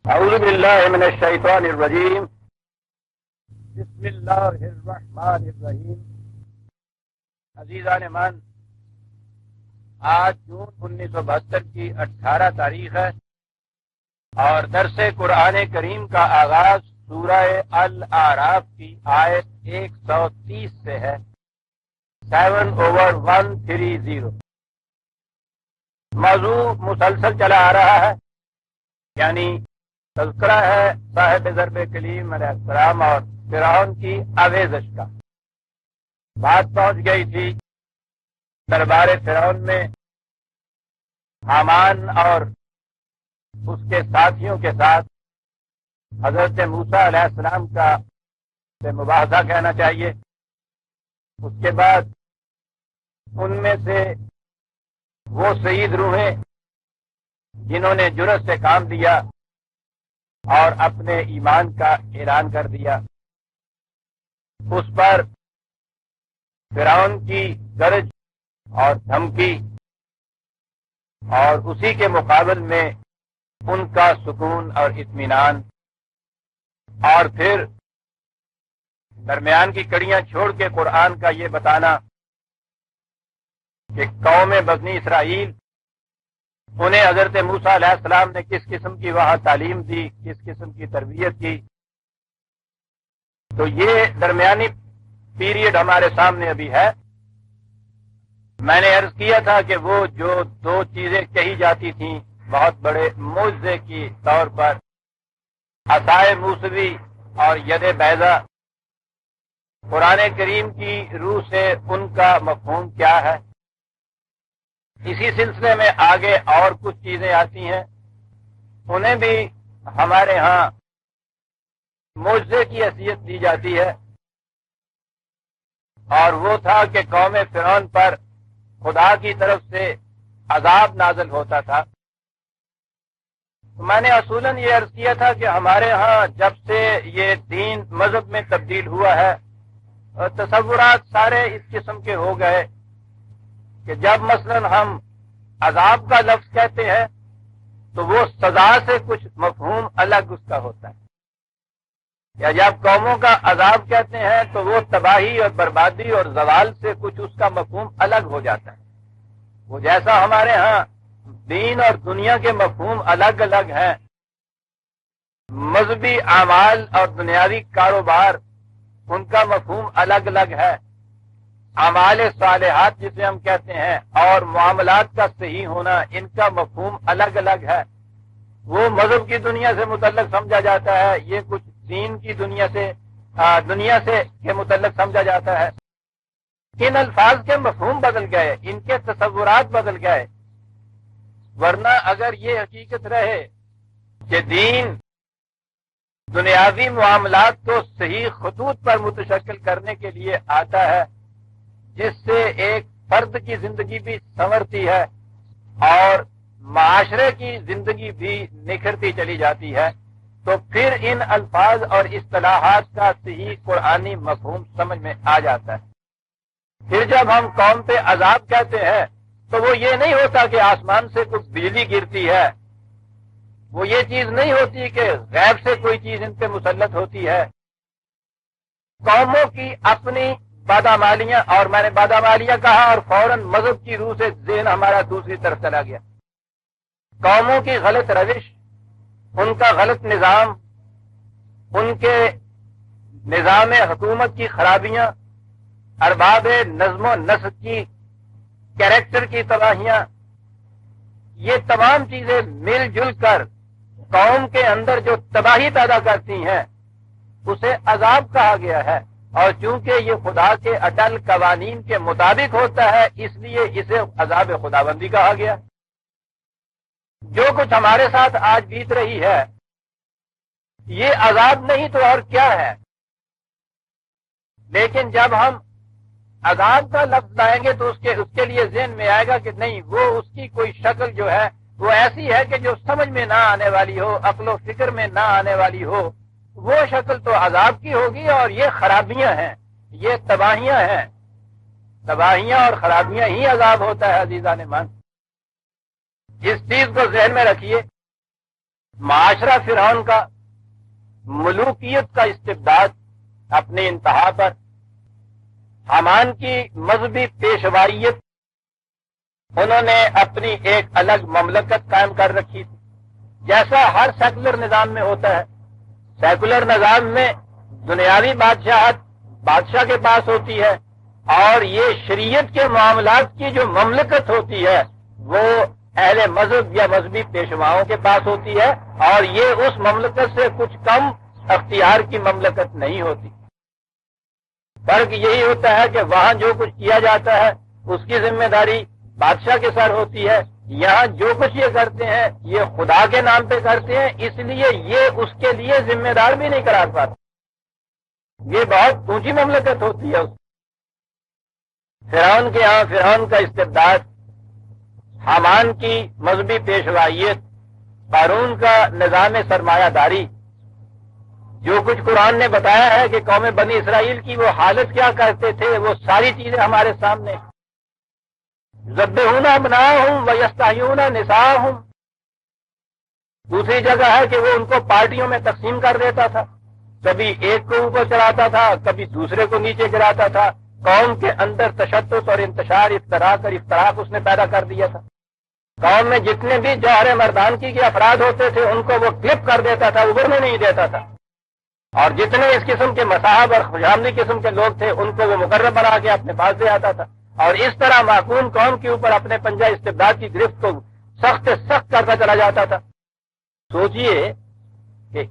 اعوذ باللہ من الشیطان الرجیم بسم اللہ الرحمن الرحیم۔ عزیزان من، آج جون 1972 کی 18 تاریخ ہے اور درس قرآن کریم کا آغاز سورہ الاعراف کی آیت 130 سے ہے، 7/130۔ موضوع مسلسل چلا آ رہا ہے، یعنی تذکرہ ہے صاحب ضرب کلیم علیہ السلام اور فرعون کی آویزش کا۔ بات پہنچ گئی تھی دربار فرعون میں حامان اور اس کے ساتھیوں کے ساتھ حضرت موسیٰ علیہ السلام کا مباحثہ کہنا چاہیے۔ اس کے بعد ان میں سے وہ سعید روحیں جنہوں نے جرأت سے کام دیا اور اپنے ایمان کا اعلان کر دیا، اس پر فرعون کی گرج اور دھمکی اور اسی کے مقابل میں ان کا سکون اور اطمینان، اور پھر درمیان کی کڑیاں چھوڑ کے قرآن کا یہ بتانا کہ قوم بنی اسرائیل انہیں حضرت موسیٰ علیہ السلام نے کس قسم کی وہاں تعلیم دی، کس قسم کی تربیت کی۔ تو یہ درمیانی پیریڈ ہمارے سامنے ابھی ہے۔ میں نے عرض کیا تھا کہ وہ جو دو چیزیں کہی جاتی تھیں بہت بڑے معجزے کی طور پر، عصائے موسوی اور ید بیضا، قرآن کریم کی روح سے ان کا مفہوم کیا ہے؟ اسی سلسلے میں آگے اور کچھ چیزیں آتی ہیں، انہیں بھی ہمارے ہاں معجزے کی حیثیت دی جاتی ہے، اور وہ تھا کہ قوم فرعون پر خدا کی طرف سے عذاب نازل ہوتا تھا۔ میں نے اصولاً یہ عرض کیا تھا کہ ہمارے ہاں جب سے یہ دین مذہب میں تبدیل ہوا ہے، تصورات سارے اس قسم کے ہو گئے کہ جب مثلاً ہم عذاب کا لفظ کہتے ہیں تو وہ سزا سے کچھ مفہوم الگ اس کا ہوتا ہے، یا جب قوموں کا عذاب کہتے ہیں تو وہ تباہی اور بربادی اور زوال سے کچھ اس کا مفہوم الگ ہو جاتا ہے۔ وہ جیسا ہمارے ہاں دین اور دنیا کے مفہوم الگ الگ ہیں، مذہبی اعمال اور دنیاوی کاروبار ان کا مفہوم الگ الگ ہے، اعمال صالحات جسے ہم کہتے ہیں اور معاملات کا صحیح ہونا ان کا مفہوم الگ الگ ہے۔ وہ مذہب کی دنیا سے متعلق سمجھا جاتا ہے، یہ کچھ دین کی دنیا سے کے متعلق سمجھا جاتا ہے۔ ان الفاظ کے مفہوم بدل گئے، ان کے تصورات بدل گئے، ورنہ اگر یہ حقیقت رہے کہ دین دنیاوی معاملات کو صحیح خطوط پر متشکل کرنے کے لیے آتا ہے، جس سے ایک فرد کی زندگی بھی سنورتی ہے اور معاشرے کی زندگی بھی نکھرتی چلی جاتی ہے، تو پھر ان الفاظ اور اصطلاحات کا صحیح قرآنی مفہوم سمجھ میں آ جاتا ہے۔ پھر جب ہم قوم پہ عذاب کہتے ہیں تو وہ یہ نہیں ہوتا کہ آسمان سے کچھ بجلی گرتی ہے، وہ یہ چیز نہیں ہوتی کہ غیب سے کوئی چیز ان پہ مسلط ہوتی ہے۔ قوموں کی اپنی بادامالیاں، اور میں نے بادامالیاں کہا اور فوراً مذہب کی روح سے ذہن ہمارا دوسری طرف چلا گیا۔ قوموں کی غلط روش، ان کا غلط نظام، ان کے نظام حکومت کی خرابیاں، ارباب نظم و نسق کی کیریکٹر کی تباہیاں، یہ تمام چیزیں مل جل کر قوم کے اندر جو تباہی پیدا کرتی ہیں اسے عذاب کہا گیا ہے، اور چونکہ یہ خدا کے اٹل قوانین کے مطابق ہوتا ہے اس لیے اسے عذاب خداوندی کہا گیا۔ جو کچھ ہمارے ساتھ آج بیت رہی ہے یہ عذاب نہیں تو اور کیا ہے، لیکن جب ہم عذاب کا لفظ لائیں گے تو اس کے لیے ذہن میں آئے گا کہ نہیں، وہ اس کی کوئی شکل جو ہے وہ ایسی ہے کہ جو سمجھ میں نہ آنے والی ہو، عقل و فکر میں نہ آنے والی ہو، وہ شکل تو عذاب کی ہوگی، اور یہ خرابیاں ہیں، یہ تباہیاں ہیں، تباہیاں اور خرابیاں ہی عذاب ہوتا ہے۔ عزیزان من، اس چیز کو ذہن میں رکھیے معاشرہ فرعون کا ملوکیت کا استبداد اپنی انتہا پر، حامان کی مذہبی پیشوائیت، انہوں نے اپنی ایک الگ مملکت قائم کر رکھی تھی، جیسا ہر سیکولر نظام میں ہوتا ہے۔ سیکولر نظام میں دنیاوی بادشاہت بادشاہ کے پاس ہوتی ہے، اور یہ شریعت کے معاملات کی جو مملکت ہوتی ہے وہ اہل مذہب یا مذہبی پیشواؤں کے پاس ہوتی ہے، اور یہ اس مملکت سے کچھ کم اختیار کی مملکت نہیں ہوتی۔ فرق یہی ہوتا ہے کہ وہاں جو کچھ کیا جاتا ہے اس کی ذمہ داری بادشاہ کے سر ہوتی ہے، یہاں جو کچھ یہ کرتے ہیں یہ خدا کے نام پہ کرتے ہیں، اس لیے یہ اس کے لیے ذمہ دار بھی نہیں قرار پاتے۔ یہ بہت اونچی مملکت ہوتی ہے۔ فرعون کے ہاں فرعون کا استبداد، حامان کی مذہبی پیشوائیت، قارون کا نظام سرمایہ داری، جو کچھ قرآن نے بتایا ہے کہ قوم بنی اسرائیل کی وہ حالت کیا کرتے تھے، وہ ساری چیزیں ہمارے سامنے۔ ذبحون ابناءہم ویستحیون نساءہم، دوسری جگہ ہے کہ وہ ان کو پارٹیوں میں تقسیم کر دیتا تھا، کبھی ایک کو اوپر چڑھاتا تھا، کبھی دوسرے کو نیچے گراتا تھا۔ قوم کے اندر تشدد اور انتشار، افتراق اور افتراق اس نے پیدا کر دیا تھا۔ قوم میں جتنے بھی جوہر مردانگی کے افراد ہوتے تھے ان کو وہ کلپ کر دیتا تھا، ابھرنے نہیں دیتا تھا، اور جتنے اس قسم کے مصاحب اور خوشامدی قسم کے لوگ تھے ان کو وہ مقرر بنا کے اپنے پاس لے آتا تھا، اور اس طرح معقوم قوم کے اوپر اپنے پنجہ استبداد کی گرفت کو سخت سے سخت کرتا چلا جاتا تھا۔ سوچئے کہ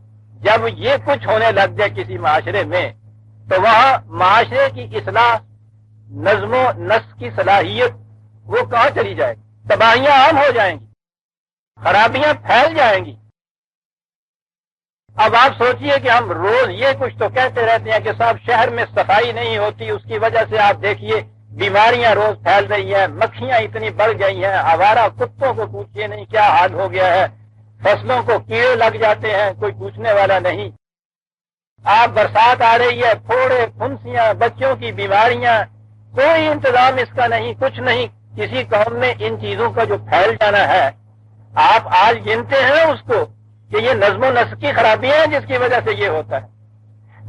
جب یہ کچھ ہونے لگ جائے کسی معاشرے میں تو وہاں معاشرے کی اصلاح، نظم و نسق کی صلاحیت وہ کہاں چلی جائے گی؟ تباہیاں عام ہو جائیں گی، خرابیاں پھیل جائیں گی۔ اب آپ سوچئے کہ ہم روز یہ کچھ تو کہتے رہتے ہیں کہ صاحب شہر میں صفائی نہیں ہوتی، اس کی وجہ سے آپ دیکھیے بیماریاں روز پھیل رہی ہیں، مکھیاں اتنی بڑھ گئی ہیں، آوارہ کتوں کو پوچھئے نہیں کیا حال ہو گیا ہے، فصلوں کو کیڑے لگ جاتے ہیں، کوئی پوچھنے والا نہیں۔ آپ برسات آ رہی ہے، پھوڑے پھنسیاں، بچوں کی بیماریاں، کوئی انتظام اس کا نہیں، کچھ نہیں۔ کسی قوم میں ان چیزوں کا جو پھیل جانا ہے، آپ آج گنتے ہیں اس کو کہ یہ نظم و نسق کی خرابیاں ہیں جس کی وجہ سے یہ ہوتا ہے۔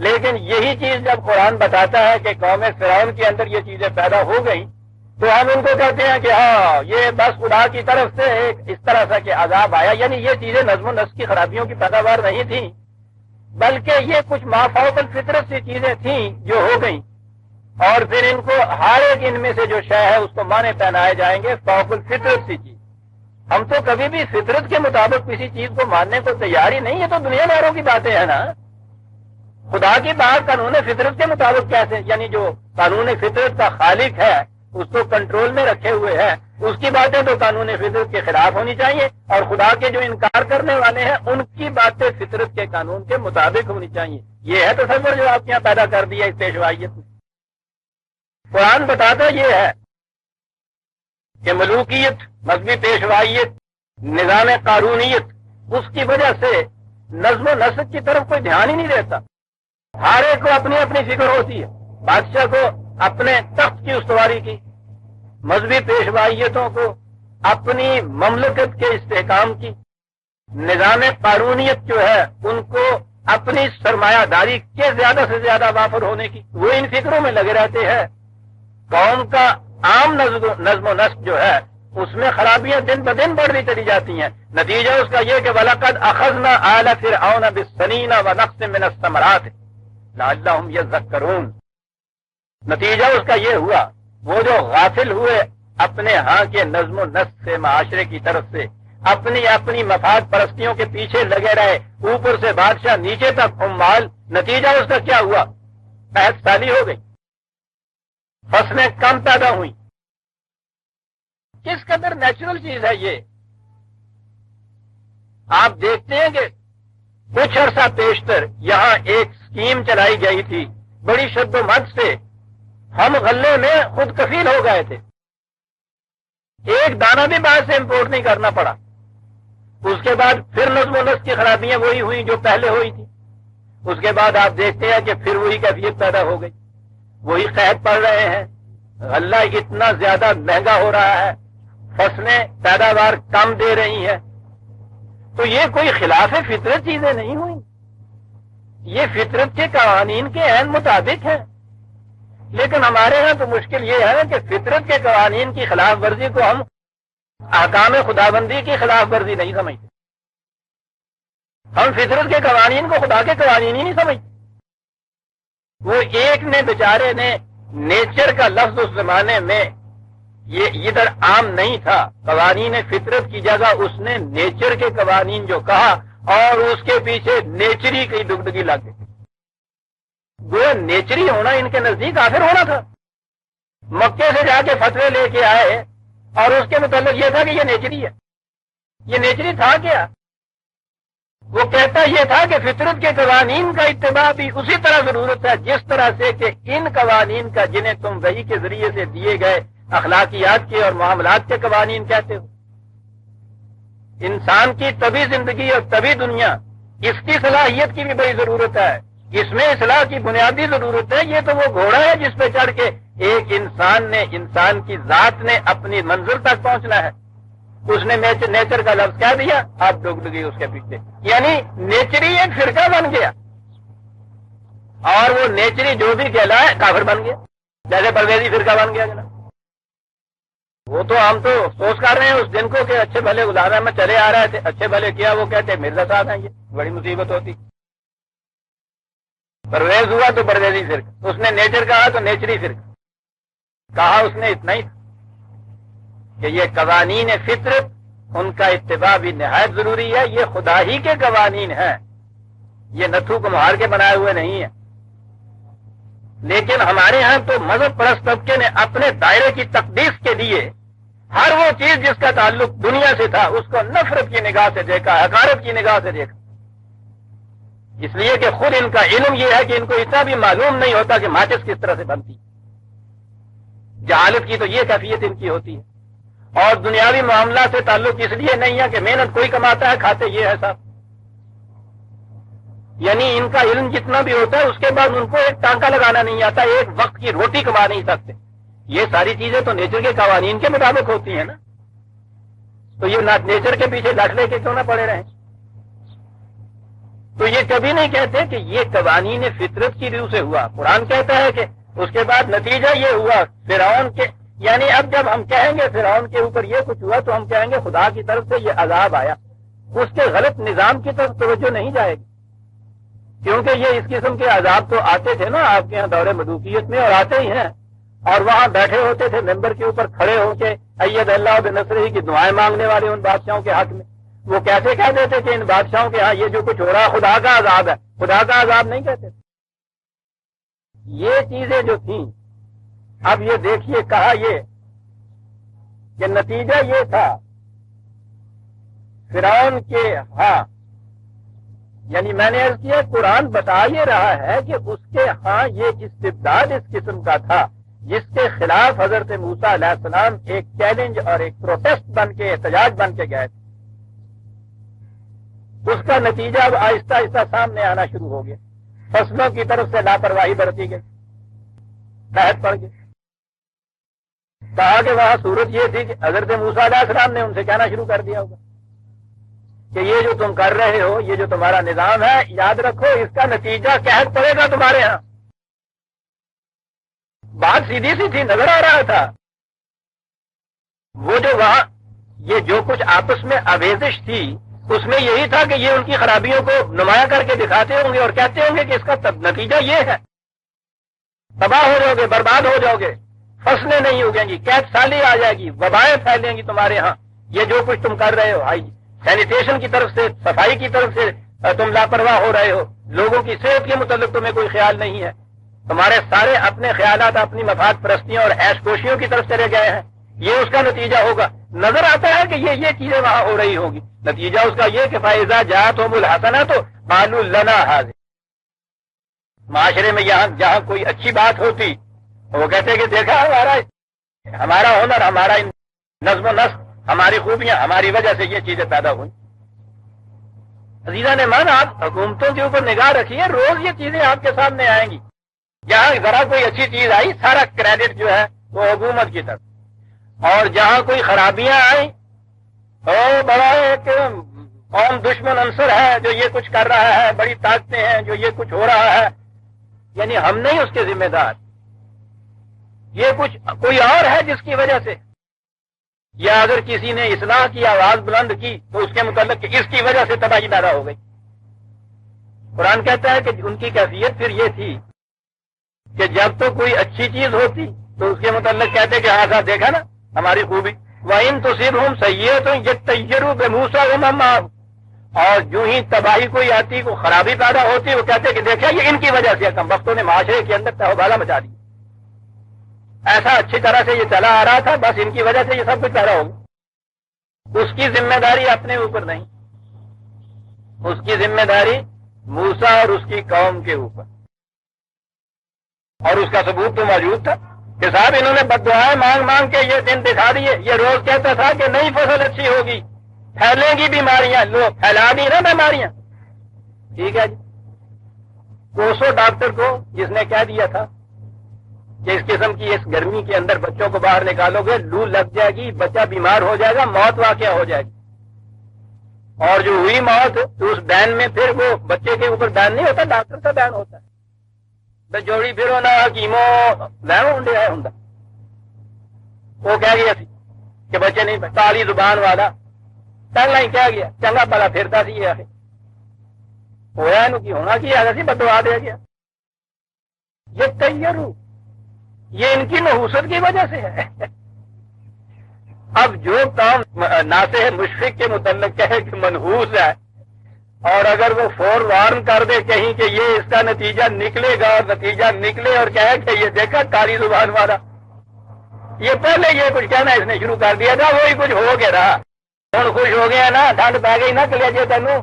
لیکن یہی چیز جب قرآن بتاتا ہے کہ قوم فرعون کے اندر یہ چیزیں پیدا ہو گئیں تو ہم ان کو کہتے ہیں کہ ہاں یہ بس خدا کی طرف سے ایک اس طرح سے کہ عذاب آیا، یعنی یہ چیزیں نظم و نسق کی خرابیوں کی پیداوار نہیں تھیں، بلکہ یہ کچھ ما فوق الفطرت سی چیزیں تھیں جو ہو گئیں، اور پھر ان کو ہر ایک ان میں سے جو شے ہے اس کو معنی پہنائے جائیں گے فوق الفطرت سی چیز۔ ہم تو کبھی بھی فطرت کے مطابق کسی چیز کو ماننے کو تیار ہی نہیں، یہ تو دنیا داروں کی باتیں ہیں نا۔ خدا کی بات قانون فطرت کے مطابق کیسے، یعنی جو قانون فطرت کا خالق ہے اس کو کنٹرول میں رکھے ہوئے ہے، اس کی باتیں تو قانون فطرت کے خلاف ہونی چاہیے، اور خدا کے جو انکار کرنے والے ہیں ان کی باتیں فطرت کے قانون کے مطابق ہونی چاہیے۔ یہ ہے تصور جو آپ یہاں پیدا کر دیا اس پیشوائیت میں۔ قرآن بتاتا یہ ہے کہ ملوکیت، مذہبی پیشوائیت، نظام قارونیت، اس کی وجہ سے نظم و نسق کی طرف کوئی دھیان ہی نہیں دیتا۔ ہر ایک کو اپنی اپنی فکر ہوتی ہے، بادشاہ کو اپنے تخت کی استواری کی، مذہبی پیشوائیتوں کو اپنی مملکت کے استحکام کی، نظام قارونیت جو ہے ان کو اپنی سرمایہ داری کے زیادہ سے زیادہ وافر ہونے کی، وہ ان فکروں میں لگے رہتے ہیں۔ قوم کا عام نظم و نسق جو ہے اس میں خرابیاں دن بدن بڑھتی چلی جاتی ہیں۔ نتیجہ اس کا یہ کہ وَلَقَدْ أَخَذْنَا آلَ فِرْعَوْنَ بِالسَّنِينَ وَنَقْصٍ مِّنَ الثَّمَرَاتِ لَعَلَّهُمْ يَذَّكَّرُونَ۔ نتیجہ اس کا یہ ہوا وہ جو غافل ہوئے اپنے ہاں کے نظم و نسق سے، معاشرے کی طرف سے، اپنی اپنی مفاد پرستیوں کے پیچھے لگے رہے، اوپر سے بادشاہ نیچے تک عمال، نتیجہ اس کا کیا ہوا؟ قحط سالی ہو گئی، فصلیں کم پیدا ہوئیں۔ کس قدر نیچرل چیز ہے یہ۔ آپ دیکھتے ہیں کہ کچھ عرصہ پیشتر یہاں ایک اسکیم چلائی گئی تھی، بڑی شد و مد سے ہم غلے میں خود کفیل ہو گئے تھے، ایک دانہ بھی باہر سے امپورٹ نہیں کرنا پڑا۔ اس کے بعد پھر نظم و نسق کی خرابیاں وہی ہوئی جو پہلے ہوئی تھی۔ اس کے بعد آپ دیکھتے ہیں کہ پھر وہی کیفیت پیدا ہو گئی، وہی قحط پڑ رہے ہیں، غلہ اتنا زیادہ مہنگا ہو رہا ہے، فصلیں پیداوار کم دے رہی ہیں، تو یہ کوئی خلاف فطرت چیزیں نہیں ہوئی، یہ فطرت کے قوانین کے عین مطابق ہیں۔ لیکن ہمارے ہاں تو مشکل یہ ہے کہ فطرت کے قوانین کی خلاف ورزی کو ہم احکام خداوندی کی خلاف ورزی نہیں سمجھتے، ہم فطرت کے قوانین کو خدا کے قوانین ہی نہیں سمجھتے۔ وہ ایک نے بیچارے نے نیچر کا لفظ اس زمانے میں یہ ادھر عام نہیں تھا، قوانین فطرت کی جگہ اس نے نیچر کے قوانین جو کہا اور اس کے پیچھے نیچری کی ڈگڈگی لگ گئی۔ وہ نیچری ہونا ان کے نزدیک کافر ہونا تھا۔ مکے سے جا کے فتوے لے کے آئے اور اس کے متعلق یہ تھا کہ یہ نیچری ہے۔ یہ نیچری تھا کیا؟ وہ کہتا یہ تھا کہ فطرت کے قوانین کا اتباع بھی اسی طرح ضرورت ہے جس طرح سے کہ ان قوانین کا جنہیں تم وحی کے ذریعے سے دیے گئے اخلاقیات کے اور معاملات کے قوانین کہتے ہو۔ انسان کی طبی زندگی اور طبی دنیا، اس کی صلاحیت کی بھی بڑی ضرورت ہے، اس میں اصلاح کی بنیادی ضرورت ہے۔ یہ تو وہ گھوڑا ہے جس پہ چڑھ کے ایک انسان کی ذات نے اپنی منزل تک پہنچنا ہے۔ اس نے نیچر کا لفظ کہہ دیا، آپ ڈگڈگی اس کے پیچھے، یعنی نیچری ایک فرقہ بن گیا، اور وہ نیچری جو بھی کہلائے کافر بن گیا، جیسے پرویزی فرقہ بن گیا جناب۔ وہ تو ہم تو افسوس کر رہے ہیں اس دن کو کہ اچھے بھلے گزارا میں چلے آ رہے تھے، اچھے بھلے کیا وہ کہتے مرزا صاحب ہیں، یہ بڑی مصیبت ہوتی۔ پرویز ہوا تو پرویزی فرقہ، اس نے نیچر کہا تو نیچری فرقہ کہا، اس نے اتنا ہی تھا کہ یہ قوانین فطرت ان کا اتباع بھی نہایت ضروری ہے، یہ خدا ہی کے قوانین ہیں، یہ نتھو کمہار کے بنائے ہوئے نہیں ہیں۔ لیکن ہمارے ہاں تو مذہب پرست طبقے نے اپنے دائرے کی تقدیس کے لیے ہر وہ چیز جس کا تعلق دنیا سے تھا اس کو نفرت کی نگاہ سے دیکھا، حقارت کی نگاہ سے دیکھا، اس لیے کہ خود ان کا علم یہ ہے کہ ان کو اتنا بھی معلوم نہیں ہوتا کہ ماچس کس طرح سے بنتی۔ جہالت کی تو یہ کیفیت ان کی ہوتی ہے، اور دنیاوی معاملات سے تعلق اس لیے نہیں ہے کہ محنت کوئی کماتا ہے کھاتے یہ ہے صاحب، یعنی ان کا علم جتنا بھی ہوتا ہے اس کے بعد ان کو ایک ٹانکا لگانا نہیں آتا، ایک وقت کی روٹی کما نہیں سکتے۔ یہ ساری چیزیں تو نیچر کے قوانین کے مطابق ہوتی ہیں نا، تو یہ نیچر کے پیچھے لٹ لے کے کیوں نہ پڑے رہیں؟ تو یہ کبھی نہیں کہتے کہ یہ قوانین فطرت کی روح سے ہوا۔ قرآن کہتا ہے کہ اس کے بعد نتیجہ یہ ہوا فرعون کے، یعنی اب جب ہم کہیں گے فرعون کے اوپر یہ کچھ ہوا تو ہم کہیں گے خدا کی طرف سے یہ عذاب آیا، اس کے غلط نظام کی طرف توجہ نہیں جائے گی، کیونکہ یہ اس قسم کے عذاب تو آتے تھے نا آپ کے یہاں دور ملوکیت میں، اور آتے ہی ہیں، اور وہاں بیٹھے ہوتے تھے ممبر کے اوپر کھڑے ہو کے اید اللہ بنصرہ کی دعائیں مانگنے والے ان بادشاہوں کے حق میں۔ وہ کیسے کہہ دیتے کہ ان بادشاہوں کے ہاں یہ جو کچھ ہو رہا ہے خدا کا عذاب ہے، خدا کا عذاب نہیں کہتے۔ یہ چیزیں جو تھیں، اب یہ دیکھیے کہا یہ کہ نتیجہ یہ تھا فرعون کے ہاں، یعنی میں نے عرض کیا قرآن بتا یہ رہا ہے کہ اس کے ہاں یہ استبداد اس قسم کا تھا جس کے خلاف حضرت موسیٰ علیہ السلام ایک چیلنج اور ایک پروٹیسٹ بن کے احتجاج بن کے گئے تھے۔ اس کا نتیجہ اب آہستہ آہستہ سامنے آنا شروع ہو گیا، فصلوں کی طرف سے لاپرواہی برتی گئی، قحط پڑ گئی۔ کہا کہ وہاں صورت یہ تھی کہ حضرت موسیٰ علیہ السلام نے ان سے کہنا شروع کر دیا ہوگا کہ یہ جو تم کر رہے ہو، یہ جو تمہارا نظام ہے، یاد رکھو اس کا نتیجہ قحط پڑے گا تمہارے ہاں۔ بات سیدھی سی تھی، نظر آ رہا تھا۔ وہ جو وہاں یہ جو کچھ آپس میں آویزش تھی اس میں یہی تھا کہ یہ ان کی خرابیوں کو نمایاں کر کے دکھاتے ہوں گے اور کہتے ہوں گے کہ اس کا نتیجہ یہ ہے، تباہ ہو جاؤ گے، برباد ہو جاؤ گے، فصلیں نہیں اگیں گی، قحط سالی آ جائے گی، وبائیں پھیلیں گی تمہارے ہاں، یہ جو کچھ تم کر رہے ہو، سینیٹیشن کی طرف سے، صفائی کی طرف سے تم لاپرواہ ہو رہے ہو، لوگوں کی صحت کے متعلق تمہیں کوئی خیال نہیں ہے، تمہارے سارے اپنے خیالات اپنی مفاد پرستیوں اور عیش کوشیوں کی طرف چلے گئے ہیں، یہ اس کا نتیجہ ہوگا۔ نظر آتا ہے کہ یہ چیزیں وہاں ہو رہی ہوں گی، نتیجہ اس کا یہ کہ فائزہ جاءتہم الحسنۃ قالوا لنا ھذہ۔ معاشرے میں جہاں کوئی اچھی بات ہوتی وہ کہتے کہ دیکھا ہمارا ہنر، ہمارا نظم و نسق، ہماری خوبیاں، ہماری وجہ سے یہ چیزیں پیدا ہوئی۔ عزیزان مان، آپ حکومتوں کے اوپر نگاہ رکھیے، روز یہ چیزیں آپ کے سامنے آئیں گی۔ جہاں ذرا کوئی اچھی چیز آئی سارا کریڈٹ جو ہے وہ حکومت کی طرف، اور جہاں کوئی خرابیاں آئیں تو بڑا ایک قوم دشمن عنصر ہے جو یہ کچھ کر رہا ہے، بڑی طاقتیں ہیں جو یہ کچھ ہو رہا ہے، یعنی ہم نہیں اس کے ذمہ دار، یہ کچھ کوئی اور ہے جس کی وجہ سے، یا اگر کسی نے اصلاح کی آواز بلند کی تو اس کے متعلق کہ اس کی وجہ سے تباہی پیدا ہو گئی۔ قرآن کہتا ہے کہ ان کی کیفیت پھر یہ تھی کہ جب تو کوئی اچھی چیز ہوتی تو اس کے متعلق کہتے کہ ہاں صاحب دیکھا نا ہماری خوبی، وَإِن تُصِبْهُمْ سَيِّئَةٌ يَطَّيَّرُوا بِمُوسَىٰ وَمَن مَّعَهُ، اور جو ہی تباہی کوئی آتی، کوئی خرابی پیدا ہوتی، وہ کہتے کہ دیکھا یہ ان کی وجہ سے کم وقتوں نے معاشرے کے اندر تہوبالا مچا دی، ایسا اچھی طرح سے یہ چلا آ رہا تھا، بس ان کی وجہ سے یہ سب کچھ پیدا ہو گیا۔ اس کی ذمہ داری اپنے اوپر نہیں، اس کی ذمہ داری موسیٰ اور اس کی قوم کے اوپر، اور اس کا ثبوت تو موجود تھا کہ صاحب انہوں نے بد دعائیں مانگ مانگ کے یہ دن دکھا دیے، یہ روز کہتا تھا کہ نئی فصل اچھی ہوگی، پھیلیں گی بیماریاں، لوگ پھیلا دی نا بیماریاں، ٹھیک ہے جی۔ کوسو ڈاکٹر کو جس نے کہہ دیا تھا کہ اس قسم کی اس گرمی کے اندر بچوں کو باہر نکالو گے لو لگ جائے گی، بچہ بیمار ہو جائے گا، موت واقع ہو جائے گی، اور جو ہوئی موت تو اس بین میں پھر وہ بچے کے اوپر بین نہیں ہوتا، ڈاکٹر کا بین ہوتا ہے، جوڑی پھر ہونا حکیموں بین ہونڈے ہے ہوں، وہ کہہ گیا سی کہ بچے نہیں، کالی زبان والا پہلا ہی کہہ گیا، چنگا بلا پھرتا سی یہ آخر ہوا کی ہونا کی آگا سی بدوا دیا گیا۔ یہ تیرو، یہ ان کی نحوست کی وجہ سے ہے۔ اب جو کام ناصح مشفق کے متعلق کہے کہ منحوس ہے، اور اگر وہ فور وارن کر دے کہیں کہ یہ اس کا نتیجہ نکلے گا اور نتیجہ نکلے اور کہے کہ یہ دیکھا کالی زبان والا، یہ پہلے یہ کچھ کہنا اس نے شروع کر دیا تھا، وہی کچھ ہو گیا رہا، ہوں خوش ہو گیا نا، ٹھنڈ پی گئی نا کلیجے تینوں،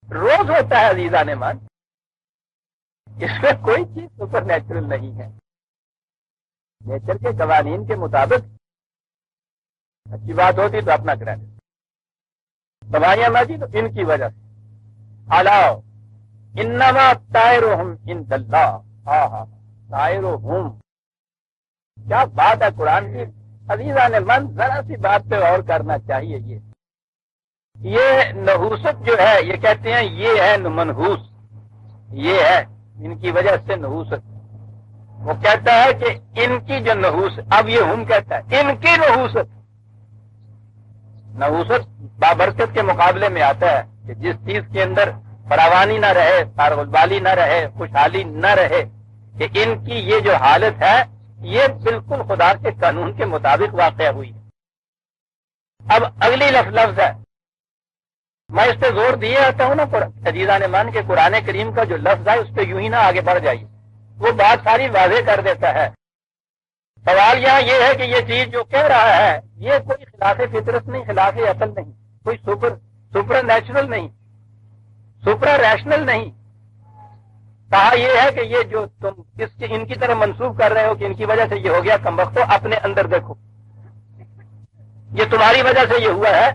روز ہوتا ہے عزیزان مان، اس میں کوئی چیز سپر نیچرل نہیں ہے، نیچر کے قوانین کے مطابق اچھی بات ہوتی تو اپنا کریڈٹ، دوائیاں ماجی تو ان کی وجہ سے، الاؤ انما طائرہم عند اللہ، ہاں ہاں طائرہم، کیا بات ہے قرآن کی عزیزان من، ذرا سی بات پہ غور کرنا چاہیے۔ یہ نحوست جو ہے، یہ کہتے ہیں یہ ہے منحوس، یہ ہے ان کی وجہ سے نحوست، وہ کہتا ہے کہ ان کی جو نحوست، اب یہ ہم کہتا ہے ان کی نحوست، نحوست بابرکت کے مقابلے میں آتا ہے کہ جس چیز کے اندر فراوانی نہ رہے، فارغالبالی نہ رہے، خوشحالی نہ رہے، کہ ان کی یہ جو حالت ہے یہ بالکل خدا کے قانون کے مطابق واقع ہوئی ہے۔ اب اگلی لفظ ہے، میں اس پہ زور دیے آتا ہوں نا عزیزان مان کے قرآن کریم کا جو لفظ ہے اس پہ یوں ہی نہ آگے بڑھ جائیے، وہ بات ساری واضح کر دیتا ہے۔ سوال یہاں یہ ہے کہ یہ چیز جو کہہ رہا ہے یہ کوئی خلاف فطرت نہیں، خلاف عقل نہیں، کوئی سپر نیچرل نہیں، سپرا ریشنل نہیں، کہا یہ ہے کہ یہ جو تم ان کی طرف منسوخ کر رہے ہو کہ ان کی وجہ سے یہ ہو گیا، کم وقت اپنے اندر دیکھو، یہ تمہاری وجہ سے یہ ہوا ہے۔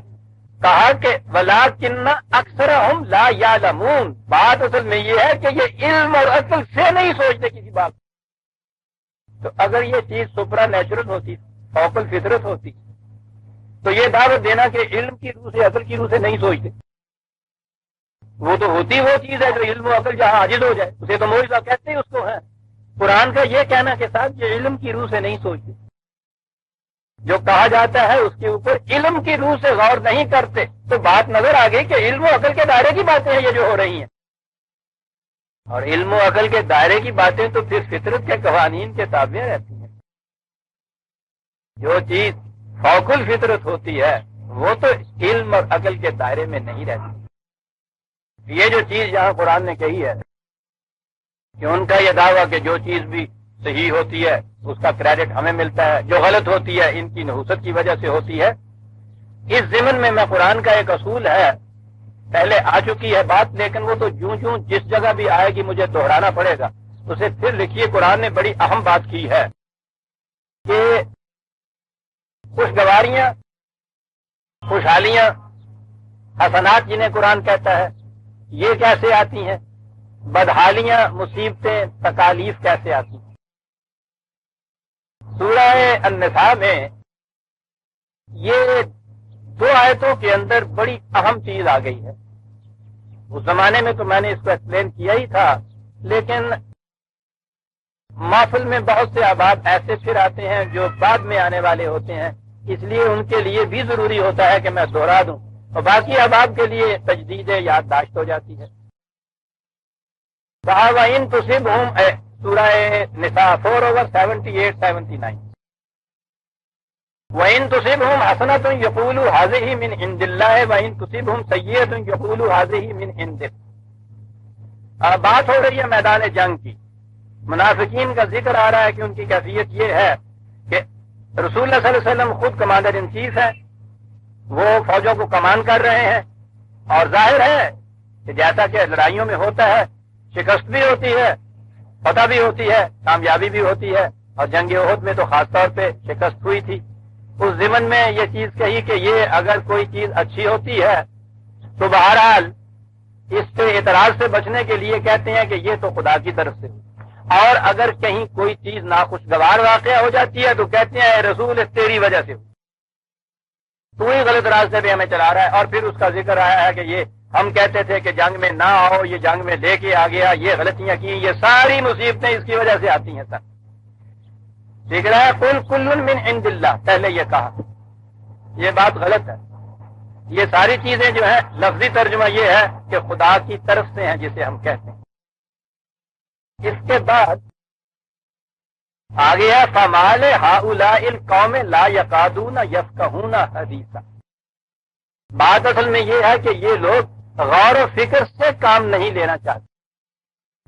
کہا کہ وَلَٰكِنَّ أَكْثَرَهُمْ لَا يَعْلَمُونَ، بات اصل میں یہ ہے کہ یہ علم اور عقل سے نہیں سوچتے کسی بات، تو اگر یہ چیز سپرا نیچرل ہوتی، فوقل فطرت ہوتی، تو یہ دعوت دینا کہ علم کی روح سے عقل کی روح سے نہیں سوچتے، وہ تو ہوتی وہ چیز ہے جو علم و عقل جہاں عاجز ہو جائے اسے تو معجزہ کہتے ہی اس کو ہے۔ قرآن کا یہ کہنا کے ساتھ یہ علم کی روح سے نہیں سوچتے، جو کہا جاتا ہے اس کے اوپر علم کی روح سے غور نہیں کرتے، تو بات نظر آ گئی کہ علم و عقل کے دائرے کی باتیں ہیں یہ جو ہو رہی ہیں، اور علم و عقل کے دائرے کی باتیں تو پھر فطرت کے قوانین کے تابع رہتی ہیں۔ جو چیز فوق الفطرت ہوتی ہے وہ تو علم اور عقل کے دائرے میں نہیں رہتی۔ یہ جو چیز یہاں قرآن نے کہی ہے کہ ان کا یہ دعویٰ کہ جو چیز بھی صحیح ہوتی ہے اس کا کریڈٹ ہمیں ملتا ہے، جو غلط ہوتی ہے ان کی نحوست کی وجہ سے ہوتی ہے، اس ضمن میں قرآن کا ایک اصول ہے، پہلے آ چکی ہے بات، لیکن وہ تو جوں جس جگہ بھی آئے گی مجھے دہرانا پڑے گا، اسے پھر لکھیے۔ قرآن نے بڑی اہم بات کی ہے کہ خوشگواریاں، خوشحالیاں، حسنات جنہیں قرآن کہتا ہے یہ کیسے آتی ہیں، بدحالیاں، مصیبتیں، تکالیف کیسے آتی ہیں۔ سورہ النساء میں یہ دو آیتوں کے اندر بڑی اہم چیز آ گئی ہے. اس زمانے میں تو میں نے اس کو ایکسپلین کیا ہی تھا، لیکن محفل میں بہت سے احباب ایسے پھر آتے ہیں جو بعد میں آنے والے ہوتے ہیں، اس لیے ان کے لیے بھی ضروری ہوتا ہے کہ میں دوہرا دوں، اور باقی احباب کے لیے تجدید یادداشت ہو جاتی ہے. کہا وَإِن تُصِبْهُمْ سورہ نساء 4/78-79 وَإِن تُصِبْهُمْ حَسَنَةٌ يَقُولُوا هَذِهِ مِنْ عِنْدِ اللَّهِ وَإِن تُصِبْهُمْ سَيِّئَةٌ يَقُولُوا هَذِهِ مِنْ عِنْدِكَ. بات ہو رہی ہے میدان جنگ کی. منافقین کا ذکر آ رہا ہے کہ ان کی کیفیت یہ ہے کہ رسول اللہ صلی اللہ علیہ وسلم خود کمانڈر ان چیف ہے، وہ فوجوں کو کمان کر رہے ہیں، اور ظاہر ہے کہ جیسا کہ لڑائیوں میں ہوتا ہے شکست بھی ہوتی ہے، فتح بھی ہوتی ہے، کامیابی بھی ہوتی ہے، اور جنگ احد میں تو خاص طور پہ شکست ہوئی تھی. اس ضمن میں یہ چیز کہی کہ یہ اگر کوئی چیز اچھی ہوتی ہے تو بہرحال اس سے اعتراض سے بچنے کے لیے کہتے ہیں کہ یہ تو خدا کی طرف سے، اور اگر کہیں کوئی چیز ناخوشگوار واقعہ ہو جاتی ہے تو کہتے ہیں اے رسول اس تیری وجہ سے تو ہی غلط راستے پہ ہمیں چلا رہا ہے. اور پھر اس کا ذکر آیا ہے کہ یہ ہم کہتے تھے کہ جنگ میں نہ آؤ، یہ جنگ میں لے کے آ گیا، یہ غلطیاں کی، یہ ساری مصیبتیں اس کی وجہ سے آتی ہیں. سر ٹھیک ہے، قل کل من عند اللہ، پہلے یہ کہا، یہ بات غلط ہے. یہ ساری چیزیں جو ہیں لفظی ترجمہ یہ ہے کہ خدا کی طرف سے ہیں جسے ہم کہتے ہیں. اس کے بعد آگے ہے فمال ہؤلاء القوم لا یکادون یفقہون حدیثا. بات اصل میں یہ ہے کہ یہ لوگ غور و فکر سے کام نہیں لینا چاہتے.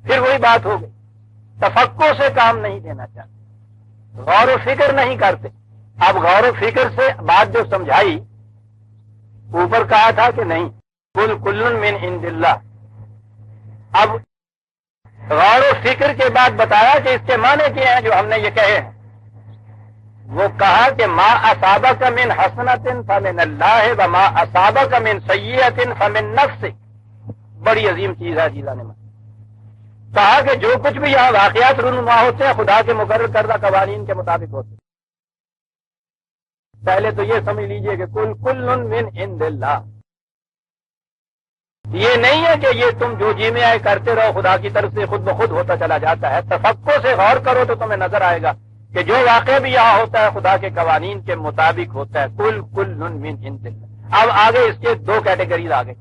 پھر وہی بات ہو گئی، تفکر سے کام نہیں لینا چاہتے، غور و فکر نہیں کرتے. اب غور و فکر سے بات جو سمجھائی، اوپر کہا تھا کہ نہیں کل کل من عند اللہ. اب غور و فکر کے بعد بتایا کہ اس کے معنی کیا ہیں جو ہم نے یہ کہے ہیں. وہ کہا کہ ما اصابک من حسنۃ فمن اللہ وما اصابک من سیئۃ فمن نفسک. بڑی عظیم چیز ہے جیزا نے کہا کہ جو کچھ بھی یہاں واقعات رونما ہوتے ہیں خدا کے مقرر کردہ قوانین کے مطابق ہوتے ہیں. پہلے تو یہ سمجھ لیجئے کہ کل کل من عند اللہ. یہ نہیں ہے کہ یہ تم جو جی میں آئے کرتے رہو خدا کی طرف سے خود بخود ہوتا چلا جاتا ہے. تفکر سے غور کرو تو تمہیں نظر آئے گا کہ جو واقع بھی یہاں ہوتا ہے خدا کے قوانین کے مطابق ہوتا ہے. کل کل من عند اللہ. اب آگے اس کے دو کیٹیگریز آگے،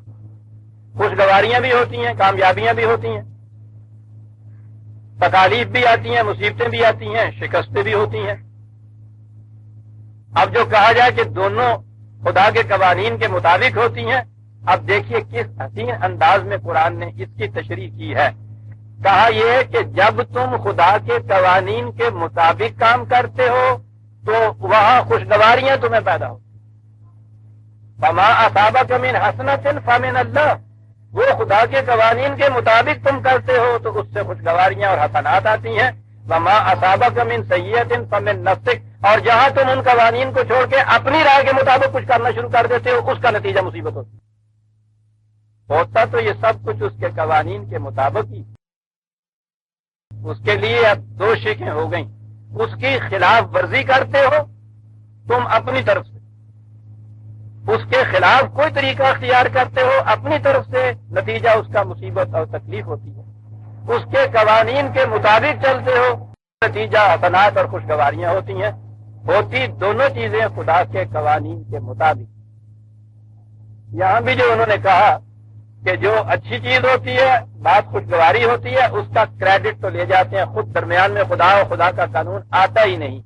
خوشگواریاں بھی ہوتی ہیں، کامیابیاں بھی ہوتی ہیں، تکالیف بھی آتی ہیں، مصیبتیں بھی آتی ہیں، شکستیں بھی ہوتی ہیں. اب جو کہا جائے کہ دونوں خدا کے قوانین کے مطابق ہوتی ہیں، اب دیکھیے کس حسین انداز میں قرآن نے اس کی تشریح کی ہے. کہا یہ کہ جب تم خدا کے قوانین کے مطابق کام کرتے ہو تو وہاں خوشگواریاں تمہیں پیدا ہو. فما اصابک من حسنۃ فمن اللہ، وہ خدا کے قوانین کے مطابق تم کرتے ہو تو اس سے خوشگواریاں اور حسنات آتی ہیں. وما اصابک من سیئۃ فمن نفسک، اور جہاں تم ان قوانین کو چھوڑ کے اپنی رائے کے مطابق کچھ کرنا شروع کر دیتے ہو اس کا نتیجہ مصیبت ہوتا تو یہ سب کچھ اس کے قوانین کے مطابق ہی. اس کے لیے اب دو شکیں ہو گئیں، اس کی خلاف ورزی کرتے ہو تم اپنی طرف سے، اس کے خلاف کوئی طریقہ اختیار کرتے ہو اپنی طرف سے، نتیجہ اس کا مصیبت اور تکلیف ہوتی ہے. اس کے قوانین کے مطابق چلتے ہو، نتیجہ حسنات اور خوشگواریاں ہوتی ہیں. ہوتی دونوں چیزیں خدا کے قوانین کے مطابق. یہاں بھی جو انہوں نے کہا کہ جو اچھی چیز ہوتی ہے، بات خوشگواری ہوتی ہے، اس کا کریڈٹ تو لے جاتے ہیں خود، درمیان میں خدا اور خدا کا قانون آتا ہی نہیں.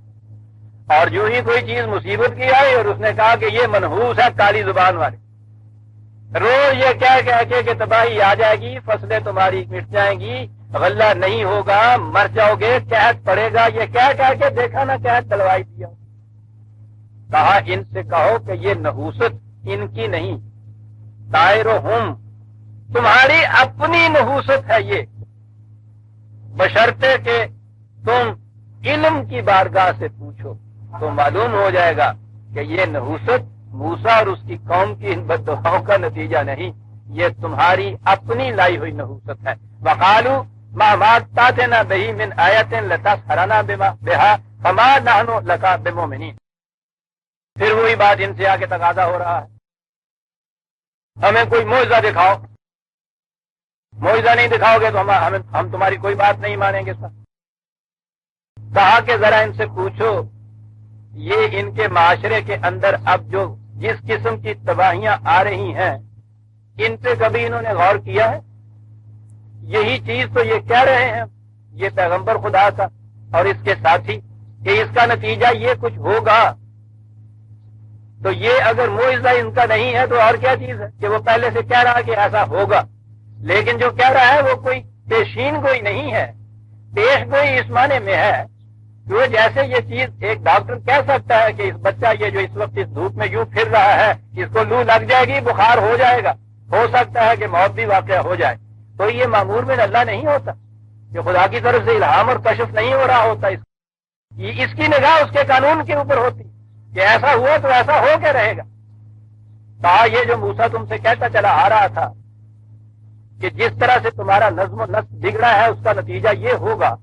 اور جو ہی کوئی چیز مصیبت کی آئی اور اس نے کہا کہ یہ منحوس ہے کالی زبان والے، روز یہ کہہ کے کہ تباہی آ جائے گی، فصلیں تمہاری مٹ جائیں گی، غلہ نہیں ہوگا، مر جاؤ گے، قحط پڑے گا، یہ کہہ کے دیکھا نہ قحط دلوائی دیا. کہا ان سے کہو کہ یہ نحوست ان کی نہیں، طائرہم، تمہاری اپنی نحوست ہے یہ، بشرطے کہ تم علم کی بارگاہ سے پوچھو تو معلوم ہو جائے گا کہ یہ نحوست موسیٰ اور اس کی قوم کی ان بددعاؤں کا نتیجہ نہیں، یہ تمہاری اپنی لائی ہوئی نحوست ہے. وقالوا ما تاتنا به من آیت لتسحرنا بها فما نحن لك بمؤمنین. پھر وہی بات ان سے آگے تقاضا ہو رہا ہے ہمیں کوئی معجزہ دکھاؤ، معجزہ نہیں دکھاؤ گے تو ہم تمہاری کوئی بات نہیں مانیں گے سر۔ کہا کہ ذرا ان سے پوچھو یہ ان کے معاشرے کے اندر اب جو جس قسم کی تباہیاں آ رہی ہیں ان پہ کبھی انہوں نے غور کیا ہے؟ یہی چیز تو یہ کہہ رہے ہیں یہ پیغمبر خدا کا اور اس کے ساتھی کہ اس کا نتیجہ یہ کچھ ہوگا، تو یہ اگر معجزہ ان کا نہیں ہے تو اور کیا چیز ہے کہ وہ پہلے سے کہہ رہا کہ ایسا ہوگا، لیکن جو کہہ رہا ہے وہ کوئی پیشین گوئی نہیں ہے، پیش گوئی اس معنی میں ہے کہ جیسے یہ چیز ایک ڈاکٹر کہہ سکتا ہے کہ اس بچہ یہ جو اس وقت اس دھوپ میں یوں پھر رہا ہے اس کو لو لگ جائے گی، بخار ہو جائے گا، ہو سکتا ہے کہ موت بھی واقع ہو جائے، تو یہ معمور میں اللہ نہیں ہوتا، کہ خدا کی طرف سے الہام اور کشف نہیں ہو رہا ہوتا، اس کی نگاہ اس کے قانون کے اوپر ہوتی کہ ایسا ہوا تو ایسا ہو کے رہے گا۔ کہا یہ جو موسیٰ تم سے کہتا چلا آ رہا تھا کہ جس طرح سے تمہارا نظم و نسق بگڑا ہے اس کا نتیجہ یہ ہوگا،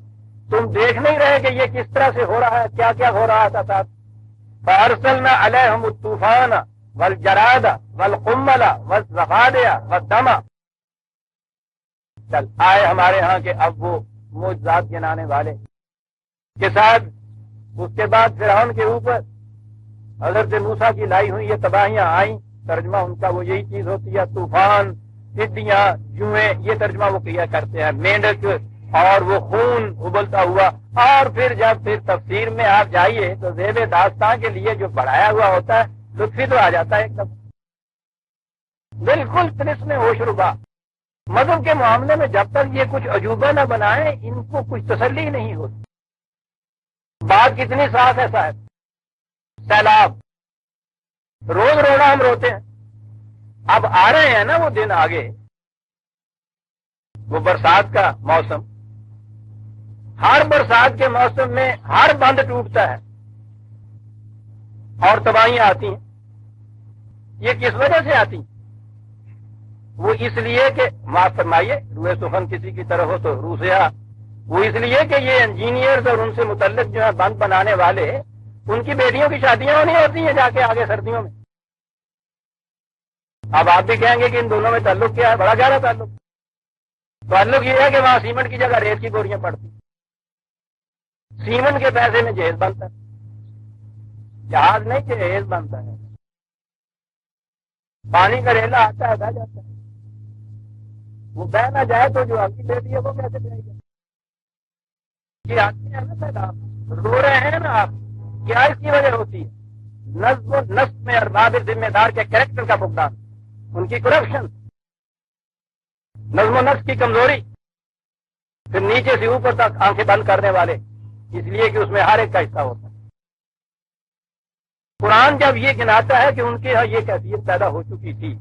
تم دیکھ نہیں رہے کہ یہ کس طرح سے ہو رہا ہے، کیا کیا ہو رہا تھا ساتھ؟ فَأَرْسَلْنَا عَلَيْهِمُ الطُّوفَانَ وَالْجَرَادَ وَالْقُمَّلَ وَالضَّفَادِعَ وَالدَّمَ۔ چل آئے ہمارے ہاں کہ اب وہ معجزات گنانے والے کے ساتھ، اس کے بعد فرعون کے اوپر حضرت موسیٰ کی لائی ہوئی یہ تباہیاں آئیں، ترجمہ ان کا وہ یہی چیز ہوتی ہے، طوفان، ٹڈیاں، جوئیں، یہ ترجمہ وہ کیا کرتے ہیں، مینڈک اور وہ خون ابلتا ہوا، اور پھر جب پھر تفسیر میں آپ جائیے تو زیب داستان کے لیے جو بڑھایا ہوا ہوتا ہے لطفی تو آ جاتا ہے ایک دم، بالکل طرز میں ہوش ربا۔ مذہب کے معاملے میں جب تک یہ کچھ عجوبہ نہ بنائیں ان کو کچھ تسلی نہیں ہوتی۔ بات کتنی صاف ہے صاحب، سیلاب، روز رونا ہم روتے ہیں، اب آ رہے ہیں نا وہ دن آگے، وہ برسات کا موسم، ہر برسات کے موسم میں ہر بند ٹوٹتا ہے اور تباہیاں آتی ہیں۔ یہ کس وجہ سے آتی ہیں؟ وہ اس لیے کہ معاف فرمائیے روئے سخن کسی کی طرح ہو تو روح سے وہ اس لیے کہ یہ انجینئرز اور ان سے متعلق جو ہے بند بنانے والے ان کی بیٹیوں کی شادیاں ہونی ہوتی ہیں جا کے آگے سردیوں میں۔ اب آپ بھی کہیں گے کہ ان دونوں میں تعلق کیا ہے؟ بڑا گہرا تعلق یہ ہے کہ وہاں سیمنٹ کی جگہ ریت کی بوریاں پڑتی، سیمنٹ کے پیسے میں جہیز بنتا ہے، جہاز نہیں جہیز بنتا ہے، پانی کا ریلا آتا ہے بہ جاتا ہے، وہ بہ نہ جائے تو جو آپ کی بیٹی ہے وہ کیسے جائے گا؟ یہ آتے ہیں نا سر، آپ رو رہے ہیں نا، آپ کیا اس کی وجہ ہوتی ہے؟ نظم و نسق میں ارباب ذمہ دار کے کریکٹر کا فقدان، ان کی کرپشن، نظم و نسق کی کمزوری، پھر نیچے سے اوپر تک آنکھیں بند کرنے والے، اس لیے کہ اس میں ہر ایک کا حصہ ہوتا ہے۔ قرآن جب یہ گناتا ہے کہ ان کے ہاں یہ کیفیت پیدا ہو چکی تھی،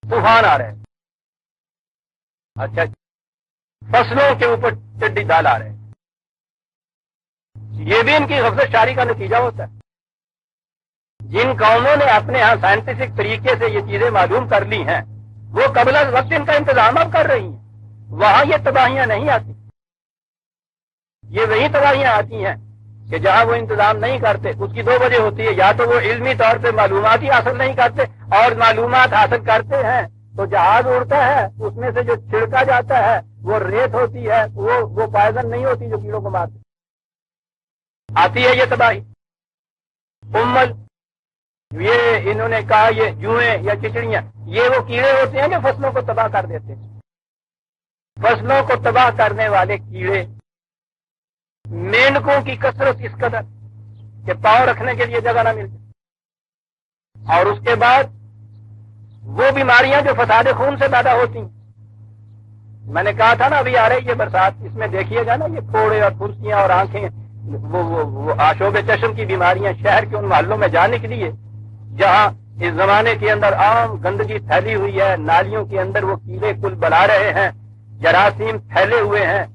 طوفان آ رہے ہیں، اچھا فصلوں کے اوپر ٹڈی دال آ رہے ہیں، یہ بھی ان کی غفلت شاری کا نتیجہ ہوتا ہے۔ جن قوموں نے اپنے ہاں سائنٹیفک طریقے سے یہ چیزیں معلوم کر لی ہیں وہ قبل از وقت ان کا انتظام اب کر رہی ہیں، وہاں یہ تباہیاں نہیں آتی، یہ وہی تباہیاں آتی ہیں کہ جہاں وہ انتظام نہیں کرتے۔ اس کی دو وجہ ہوتی ہے، یا تو وہ علمی طور پہ معلومات ہی حاصل نہیں کرتے، اور معلومات حاصل کرتے ہیں تو جہاز اڑتا ہے اس میں سے جو چھڑکا جاتا ہے وہ ریت ہوتی ہے، وہ پائزن نہیں ہوتی جو کیڑوں کو مارتی، آتی ہے یہ تباہی۔ امل، یہ انہوں نے کہا یہ جوئیں یا چچڑیاں، یہ وہ کیڑے ہوتے ہیں جو فصلوں کو تباہ کر دیتے ہیں، فصلوں کو تباہ کرنے والے کیڑے۔ مینڈکوں کی کثرت اس قدر کہ پاؤں رکھنے کے لیے جگہ نہ ملتی، اور اس کے بعد وہ بیماریاں جو فساد خون سے پیدا ہوتی ہیں۔ میں نے کہا تھا نا ابھی آ رہی یہ برسات، اس میں دیکھیے گا نا یہ پھوڑے اور پھرسیاں اور آنکھیں، وہ آشوب چشم کی بیماریاں شہر کے ان محلوں میں جانے کے لیے جہاں اس زمانے کے اندر عام گندگی پھیلی ہوئی ہے، نالیوں کے اندر وہ کیڑے کل بلا رہے ہیں، جراثیم پھیلے ہوئے ہیں،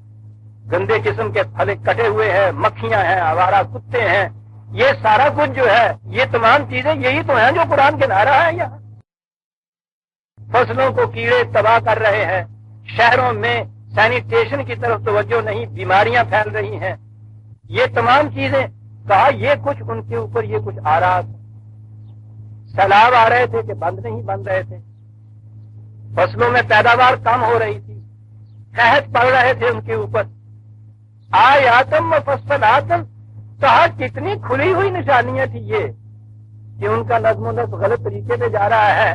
گندے قسم کے پھلے کٹے ہوئے ہیں، مکھیاں ہیں، آوارہ کتے ہیں، یہ سارا کچھ جو ہے یہ تمام چیزیں یہی تو ہیں جو قرآن گنا رہا ہے۔ یہاں فصلوں کو کیڑے تباہ کر رہے ہیں، شہروں میں سینیٹیشن کی طرف توجہ نہیں، بیماریاں پھیل رہی ہیں، یہ تمام چیزیں کہا یہ کچھ ان کے اوپر یہ کچھ آ رہا تھا۔ سیلاب آ رہے تھے کہ بند نہیں بن رہے تھے، فصلوں میں پیداوار کم ہو رہی تھی، قحط پڑ رہے تھے ان کے اوپر، آیاتم و فصلاتم، کہا کتنی کھلی ہوئی نشانیاں تھی یہ کہ ان کا نظم و نسق غلط طریقے پہ جا رہا ہے۔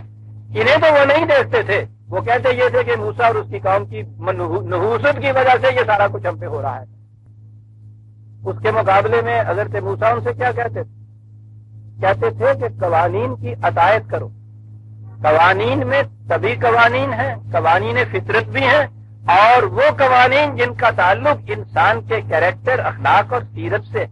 انہیں تو وہ نہیں دیکھتے تھے، وہ کہتے یہ تھے کہ موسیٰ اور اس کی قوم کی نحوست کی وجہ سے یہ سارا کچھ ہم پہ ہو رہا ہے۔ اس کے مقابلے میں حضرت موسیٰ ان سے کیا کہتے تھے؟ کہتے تھے کہ قوانین کی اطاعت کرو۔ قوانین میں طبی قوانین ہیں، قوانین فطرت بھی ہیں، اور وہ قوانین جن کا تعلق انسان کے کیریکٹر، اخلاق اور سیرت سے۔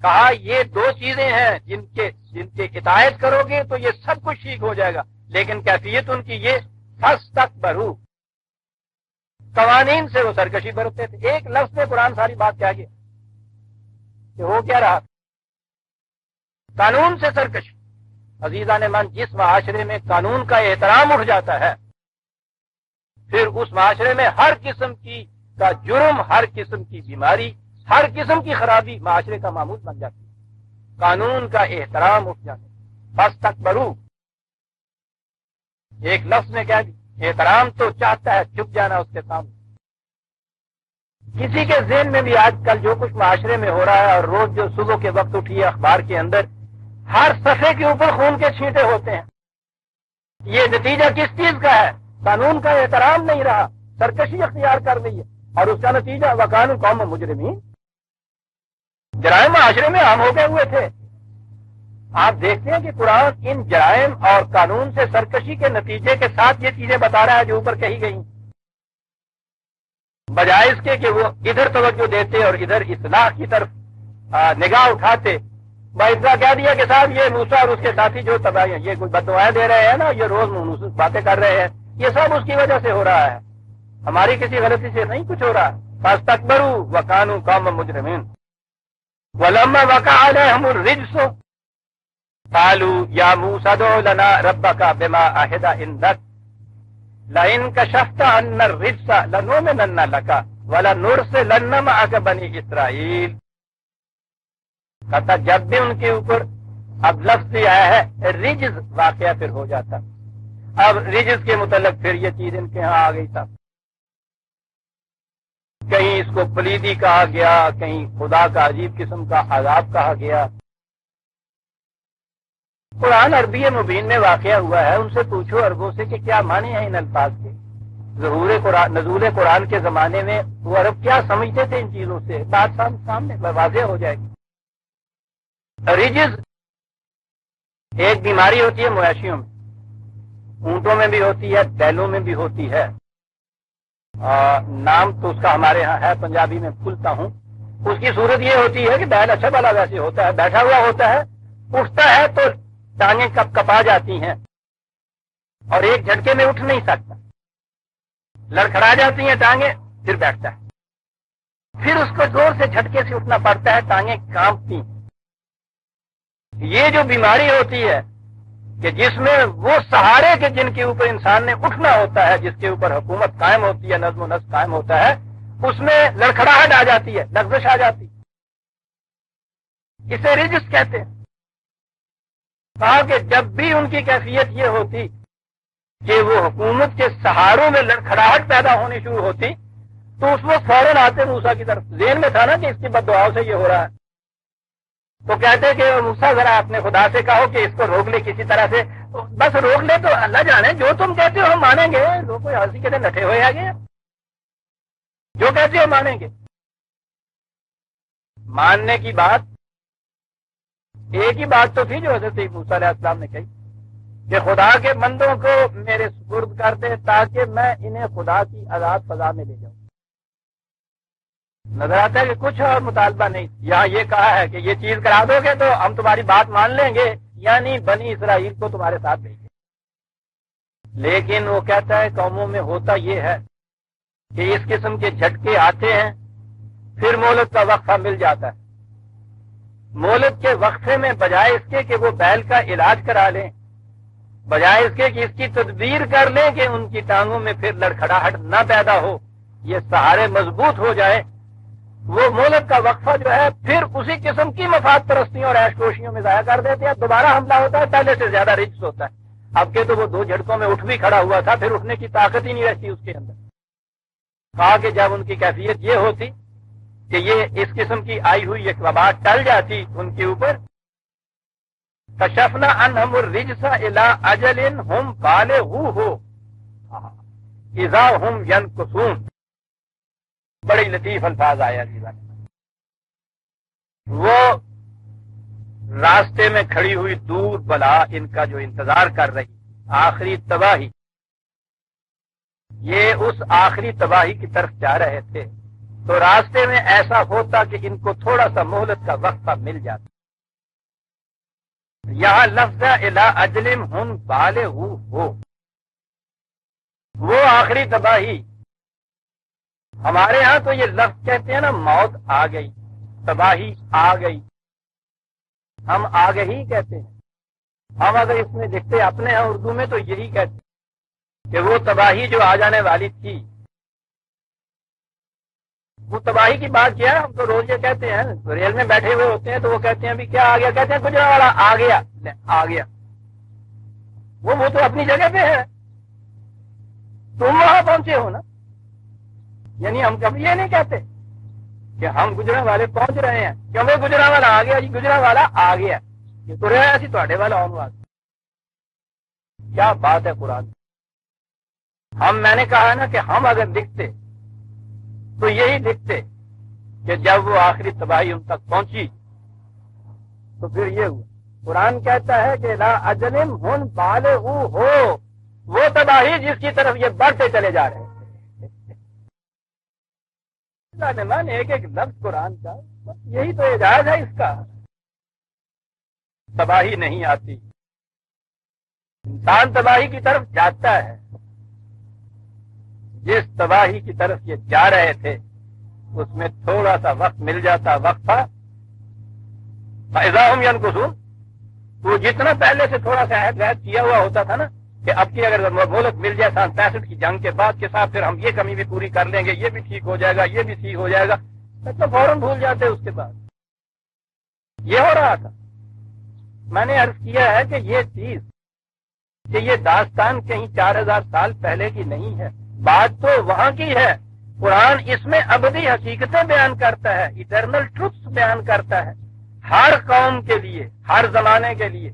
کہا یہ دو چیزیں ہیں جن کے اطاعت کرو گے تو یہ سب کچھ ٹھیک ہو جائے گا، لیکن کیفیت ان کی یہ فاستکبروا، قوانین سے وہ سرکشی برتتے تھے۔ ایک لفظ میں قرآن ساری بات کہہ گیا کہ وہ کیا رہا، قانون سے سرکشی۔ عزیزان من، جس معاشرے میں قانون کا احترام اٹھ جاتا ہے، پھر اس معاشرے میں ہر قسم کا جرم، ہر قسم کی بیماری، ہر قسم کی خرابی معاشرے کا معمول بن جاتی ہے۔ قانون کا احترام اٹھ جاتا ہے۔ فاستکبروا ایک لفظ میں کہہ دی، احترام تو چاہتا ہے چھپ جانا اس کے سامنے۔ کسی کے ذہن میں بھی آج کل جو کچھ معاشرے میں ہو رہا ہے، اور روز جو صبح کے وقت اٹھی اخبار کے اندر ہر صفحے کے اوپر خون کے چھینٹے ہوتے ہیں، یہ نتیجہ کس چیز کا ہے؟ قانون کا احترام نہیں رہا، سرکشی اختیار کر لی ہے، اور اس کا نتیجہ وکانوا قوما مجرمین، جرائم معاشرے میں عام ہو گئے ہوئے تھے۔ آپ دیکھتے ہیں کہ قرآن ان جرائم اور قانون سے سرکشی کے نتیجے کے ساتھ یہ چیزیں بتا رہا ہے جو اوپر کہی گئی، بجائے اس کے کہ وہ ادھر توجہ دیتے اور ادھر اصلاح کی طرف نگاہ اٹھاتے۔ اتنا کہہ دیا کہ صاحب یہ موسیٰ اور اس کے ساتھی جو تباہی، یہ کوئی بددعائیں دے رہے ہیں نا، یہ روز منحوس باتیں کر رہے ہیں، یہ سب اس کی وجہ سے ہو رہا ہے، ہماری کسی غلطی سے نہیں کچھ ہو رہا۔ فاستکبروا وکانوا قوما مجرمین ولما وقع علیہم الرجس قالوا یا موسیٰ ادع لنا ربک بما عہد عندک لئن کشفت عنا الرجس لنؤمنن لک ولنرسلن معک بنی اسرائیل۔ کہتا جب بھی ان کے اوپر اب لفظ آیا ہے رجز، واقعہ پھر ہو جاتا۔ اب رجز کے متعلق پھر یہ چیز ان کے ہاں آ گئی تھا، کہیں اس کو پلیدی کہا گیا، کہیں خدا کا عجیب قسم کا عذاب کہا گیا۔ قرآن عربی مبین میں واقعہ ہوا ہے، ان سے پوچھو عربوں سے کہ کیا معنی ہیں ان الفاظ کے۔ نزول قرآن کے زمانے میں وہ عرب کیا سمجھتے تھے ان چیزوں سے، بات سامنے واضح ہو جائے گی۔ رجز ایک بیماری ہوتی ہے مویشیوں میں، اونٹوں میں بھی ہوتی ہے، بیلوں میں بھی ہوتی ہے، نام تو اس کا ہمارے ہاں ہے، پنجابی میں بھولتا ہوں۔ اس کی صورت یہ ہوتی ہے کہ بیل اچھا بھلا ویسے ہوتا ہے، بیٹھا ہوا ہوتا ہے، اٹھتا ہے تو ٹانگیں کپا جاتی ہیں اور ایک جھٹکے میں اٹھ نہیں سکتا، لڑکھڑا جاتی ہیں ٹانگیں، پھر بیٹھتا ہے، پھر اس کو زور سے جھٹکے سے اٹھنا پڑتا ہے، ٹانگیں کانپتی ہیں۔ یہ جو بیماری ہوتی ہے کہ جس میں وہ سہارے کے جن کے اوپر انسان نے اٹھنا ہوتا ہے، جس کے اوپر حکومت قائم ہوتی ہے، نظم و نسق قائم ہوتا ہے، اس میں لڑکھڑاہٹ آ جاتی ہے، لغزش آ جاتی، اسے رجس کہتے ہیں۔ کہا کہ جب بھی ان کی کیفیت یہ ہوتی کہ وہ حکومت کے سہاروں میں لڑکھڑاہٹ پیدا ہونی شروع ہوتی تو اس میں فوراً آتے موسیٰ کی طرف۔ ذہن میں تھا نا کہ اس کی بد دعاؤں سے یہ ہو رہا ہے، تو کہتے کہ موسیٰ ذرا اپنے خدا سے کہو کہ اس کو روک لے کسی طرح سے، بس روک لے تو اللہ جانے، جو تم کہتے ہو ہم مانیں گے، لوگ کوئی ہنسی کے دن نٹے ہوئے آگے، جو کہتے ہو مانیں گے۔ ماننے کی بات ایک ہی بات تو تھی جو حضرت موسیٰ علیہ السلام نے کہی کہ خدا کے بندوں کو میرے سپرد کر دے تاکہ میں انہیں خدا کی آزاد فضا میں لے جاؤں۔ نظر آتا ہے کہ کچھ اور مطالبہ نہیں، یہاں یہ کہا ہے کہ یہ چیز کرا دو گے تو ہم تمہاری بات مان لیں گے، یعنی بنی اسرائیل کو تمہارے ساتھ بھیجیں گے۔ لیکن وہ کہتا ہے قوموں میں ہوتا یہ ہے کہ اس قسم کے جھٹکے آتے ہیں، پھر مہلت کا وقفہ مل جاتا ہے۔ مہلت کے وقفے میں بجائے اس کے کہ وہ بیل کا علاج کرا لیں، بجائے اس کے کہ اس کی تدبیر کر لیں کہ ان کی ٹانگوں میں پھر لڑکھڑاہٹ نہ پیدا ہو، یہ سہارے مضبوط ہو جائے، وہ مہلت کا وقفہ جو ہے پھر اسی قسم کی مفاد پرستیوں اور عیش کوشیوں میں ضائع کر دیتے ہیں. دوبارہ حملہ ہوتا ہے، پہلے سے زیادہ رجس ہوتا ہے. اب کے تو وہ 2 جھٹکوں میں اٹھ بھی کھڑا ہوا تھا، پھر اٹھنے کی طاقت ہی نہیں رہتی اس کے اندر. کہا کہ جب ان کی کیفیت یہ ہوتی کہ یہ اس قسم کی آئی ہوئی ایک وبا ٹل جاتی ان کے اوپر، کشفنا عنہم الرجس الی اجل ہم بالغوہ اذا ہم ینکثون. بڑی لطیف الفاظ آیا عزیزان. وہ راستے میں کھڑی ہوئی دور بلا ان کا جو انتظار کر رہی، آخری تباہی، یہ اس آخری تباہی کی طرف جا رہے تھے تو راستے میں ایسا ہوتا کہ ان کو تھوڑا سا مہلت کا وقفہ مل جاتا. یہاں لفظ الی اجل ہم بالغوہ ہو، وہ آخری تباہی. ہمارے ہاں تو یہ لفظ کہتے ہیں نا، موت آ گئی، تباہی آ گئی، ہم آگے ہی کہتے ہیں. ہم اگر اس میں لکھتے اپنے ہاں اردو میں تو یہی کہتے ہیں کہ وہ تباہی جو آ جانے والی تھی. وہ تباہی کی بات کیا، ہم تو روز یہ کہتے ہیں، ریل میں بیٹھے ہوئے ہوتے ہیں تو وہ کہتے ہیں ابھی کیا آ گیا، کہتے ہیں گجرانوالا آ گیا. آ گیا وہ تو اپنی جگہ پہ ہے، تم وہاں پہنچے ہو نا. یعنی ہم کبھی یہ نہیں کہتے کہ ہم گجرانوالے پہنچ رہے ہیں، کیونکہ گجرانوالا آ گیا جی، گجرانوالا آ گیا. یہ تو رہا سی تھوڑے والا آن. کیا بات ہے قرآن. میں نے کہا نا کہ ہم اگر لکھتے تو یہی لکھتے کہ جب وہ آخری تباہی ان تک پہنچی تو پھر یہ ہوا. قرآن کہتا ہے کہ لا اجل ہن بالغوہ ہو، وہ تباہی جس کی طرف یہ بڑھتے چلے جا رہے ہیں. ایک ایک لفظ قرآن کا، یہی تو اعجاز ہے اس کا. تباہی نہیں آتی، انسان تباہی کی طرف جاتا ہے. جس تباہی کی طرف یہ جا رہے تھے اس میں تھوڑا سا وقت مل جاتا، وقفہ. فَإِذَا هُمْ يَنْكُثُونَ. تو جتنا پہلے سے تھوڑا سا عہد کیا ہوا ہوتا تھا نا کہ اب کی اگر مہلت مل جائے 65 کی جنگ کے بعد کے ساتھ، پھر ہم یہ کمی بھی پوری کر لیں گے، یہ بھی ٹھیک ہو جائے گا، یہ بھی ٹھیک ہو جائے گا، تو فوراً بھول جاتے. اس کے بعد یہ ہو رہا تھا. میں نے عرض کیا ہے کہ یہ چیز، کہ یہ داستان کہیں 4000 سال پہلے کی نہیں ہے، بات تو وہاں کی ہے. قرآن اس میں ابدی حقیقتیں بیان کرتا ہے، ایٹرنل ٹروتھس بیان کرتا ہے ہر قوم کے لیے، ہر زمانے کے لیے،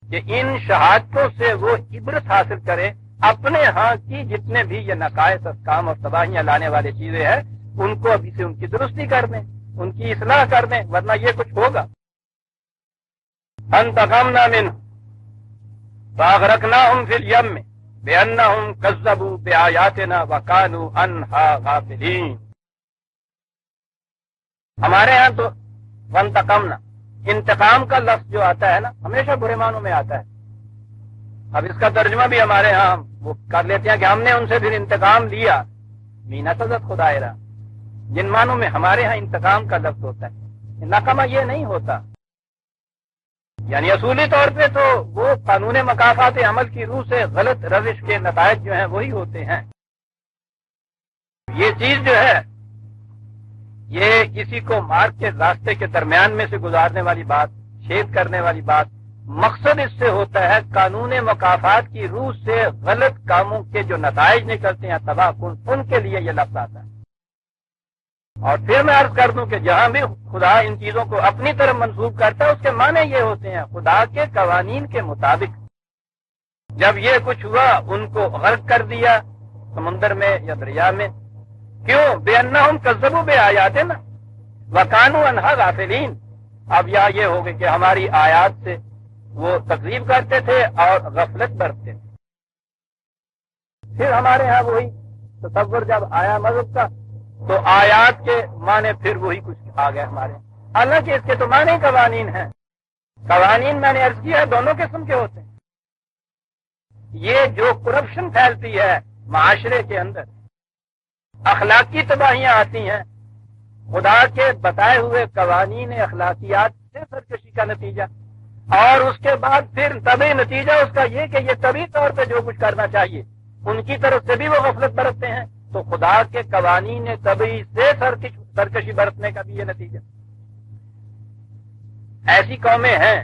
کہ ان شہادتوں سے وہ عبرت حاصل کرے. اپنے ہاں کی جتنے بھی یہ نقائص، احکام اور تباہیاں لانے والی چیزیں ہیں ان کو ابھی سے ان کی درستی کر دیں، ان کی اصلاح کر دیں، ورنہ یہ کچھ ہوگا. انتقمنا منهم فاغرقناهم في اليم بأنهم كذبوا بآياتنا وكانوا عنها غافلين. ہمارے ہاں تو وانتقمنا، انتقام کا لفظ جو آتا ہے نا ہمیشہ برے معنوں میں آتا ہے. اب اس کا ترجمہ بھی ہمارے ہاں وہ کر لیتے ہیں کہ ہم نے ان سے پھر انتقام لیا. مینا تزد خدائرہ، جن معنوں میں ہمارے ہاں انتقام کا لفظ ہوتا ہے، ناکامہ یہ نہیں ہوتا. یعنی اصولی طور پہ تو وہ قانون مکافات عمل کی روح سے غلط روش کے نتائج جو ہیں وہی ہوتے ہیں. یہ چیز جو ہے یہ کسی کو مار کے راستے کے درمیان میں سے گزارنے والی بات، چھید کرنے والی بات، مقصد اس سے ہوتا ہے قانون مکافات کی روح سے غلط کاموں کے جو نتائج نکلتے ہیں تباہ کن، ان کے لیے یہ لفظ آتا ہے. اور پھر میں عرض کر دوں کہ جہاں بھی خدا ان چیزوں کو اپنی طرف منسوب کرتا ہے اس کے معنی یہ ہوتے ہیں خدا کے قوانین کے مطابق. جب یہ کچھ ہوا ان کو غرق کر دیا سمندر میں یا دریا میں. کیوں؟ بِأَنَّهُمْ كَذَّبُوا بِآيَاتِنَا وَكَانُوا عَنْهَا غَافِلِينَ. اب یہاں یہ ہوگا کہ ہماری آیات سے وہ تکذیب کرتے تھے اور غفلت برتتے تھے. پھر ہمارے ہاں وہی تصور جب آیا مذہب کا تو آیات کے معنی پھر وہی کچھ آ گئے ہمارے. حالانکہ اس کے تو معنی قوانین ہیں. قوانین میں نے عرض کیا ہے دونوں قسم کے ہوتے ہیں. یہ جو کرپشن پھیلتی ہے معاشرے کے اندر، اخلاقی تباہیاں آتی ہیں، خدا کے بتائے ہوئے قوانین اخلاقیات سے سرکشی کا نتیجہ، اور اس کے بعد پھر طبی نتیجہ اس کا یہ کہ یہ طبی طور پہ جو کچھ کرنا چاہیے ان کی طرف سے بھی وہ غفلت برتتے ہیں، تو خدا کے قوانین طبعی سے سرکشی برتنے کا بھی یہ نتیجہ۔ ایسی قومیں ہیں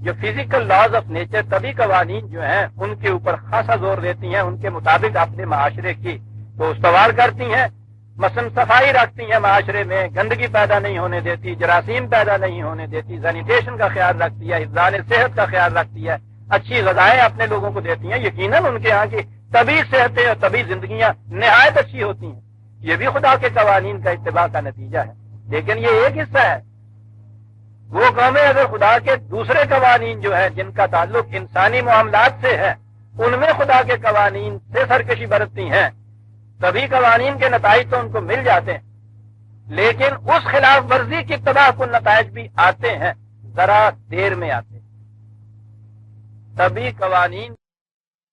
جو فزیکل لاز آف نیچر، طبعی قوانین جو ہیں ان کے اوپر خاصا زور دیتی ہیں، ان کے مطابق اپنے معاشرے کی تو استوار کرتی ہیں، مثلا صفائی رکھتی ہیں، معاشرے میں گندگی پیدا نہیں ہونے دیتی، جراثیم پیدا نہیں ہونے دیتی، سینیٹیشن کا خیال رکھتی ہے، حفظان صحت کا خیال رکھتی ہے، اچھی غذائیں اپنے لوگوں کو دیتی ہیں۔ یقیناً ان کے ہاں کی طبی صحتیں اور طبی زندگیاں نہایت اچھی ہوتی ہیں، یہ بھی خدا کے قوانین کا اتباع کا نتیجہ ہے۔ لیکن یہ ایک حصہ ہے، وہ قومیں اگر خدا کے دوسرے قوانین جو ہیں جن کا تعلق انسانی معاملات سے ہے ان میں خدا کے قوانین سے سرکشی برتتی ہیں، تبھی قوانین کے نتائج تو ان کو مل جاتے ہیں، لیکن اس خلاف ورزی کی تباہ کن نتائج بھی آتے ہیں، ذرا دیر میں آتے ہیں۔ تبھی قوانین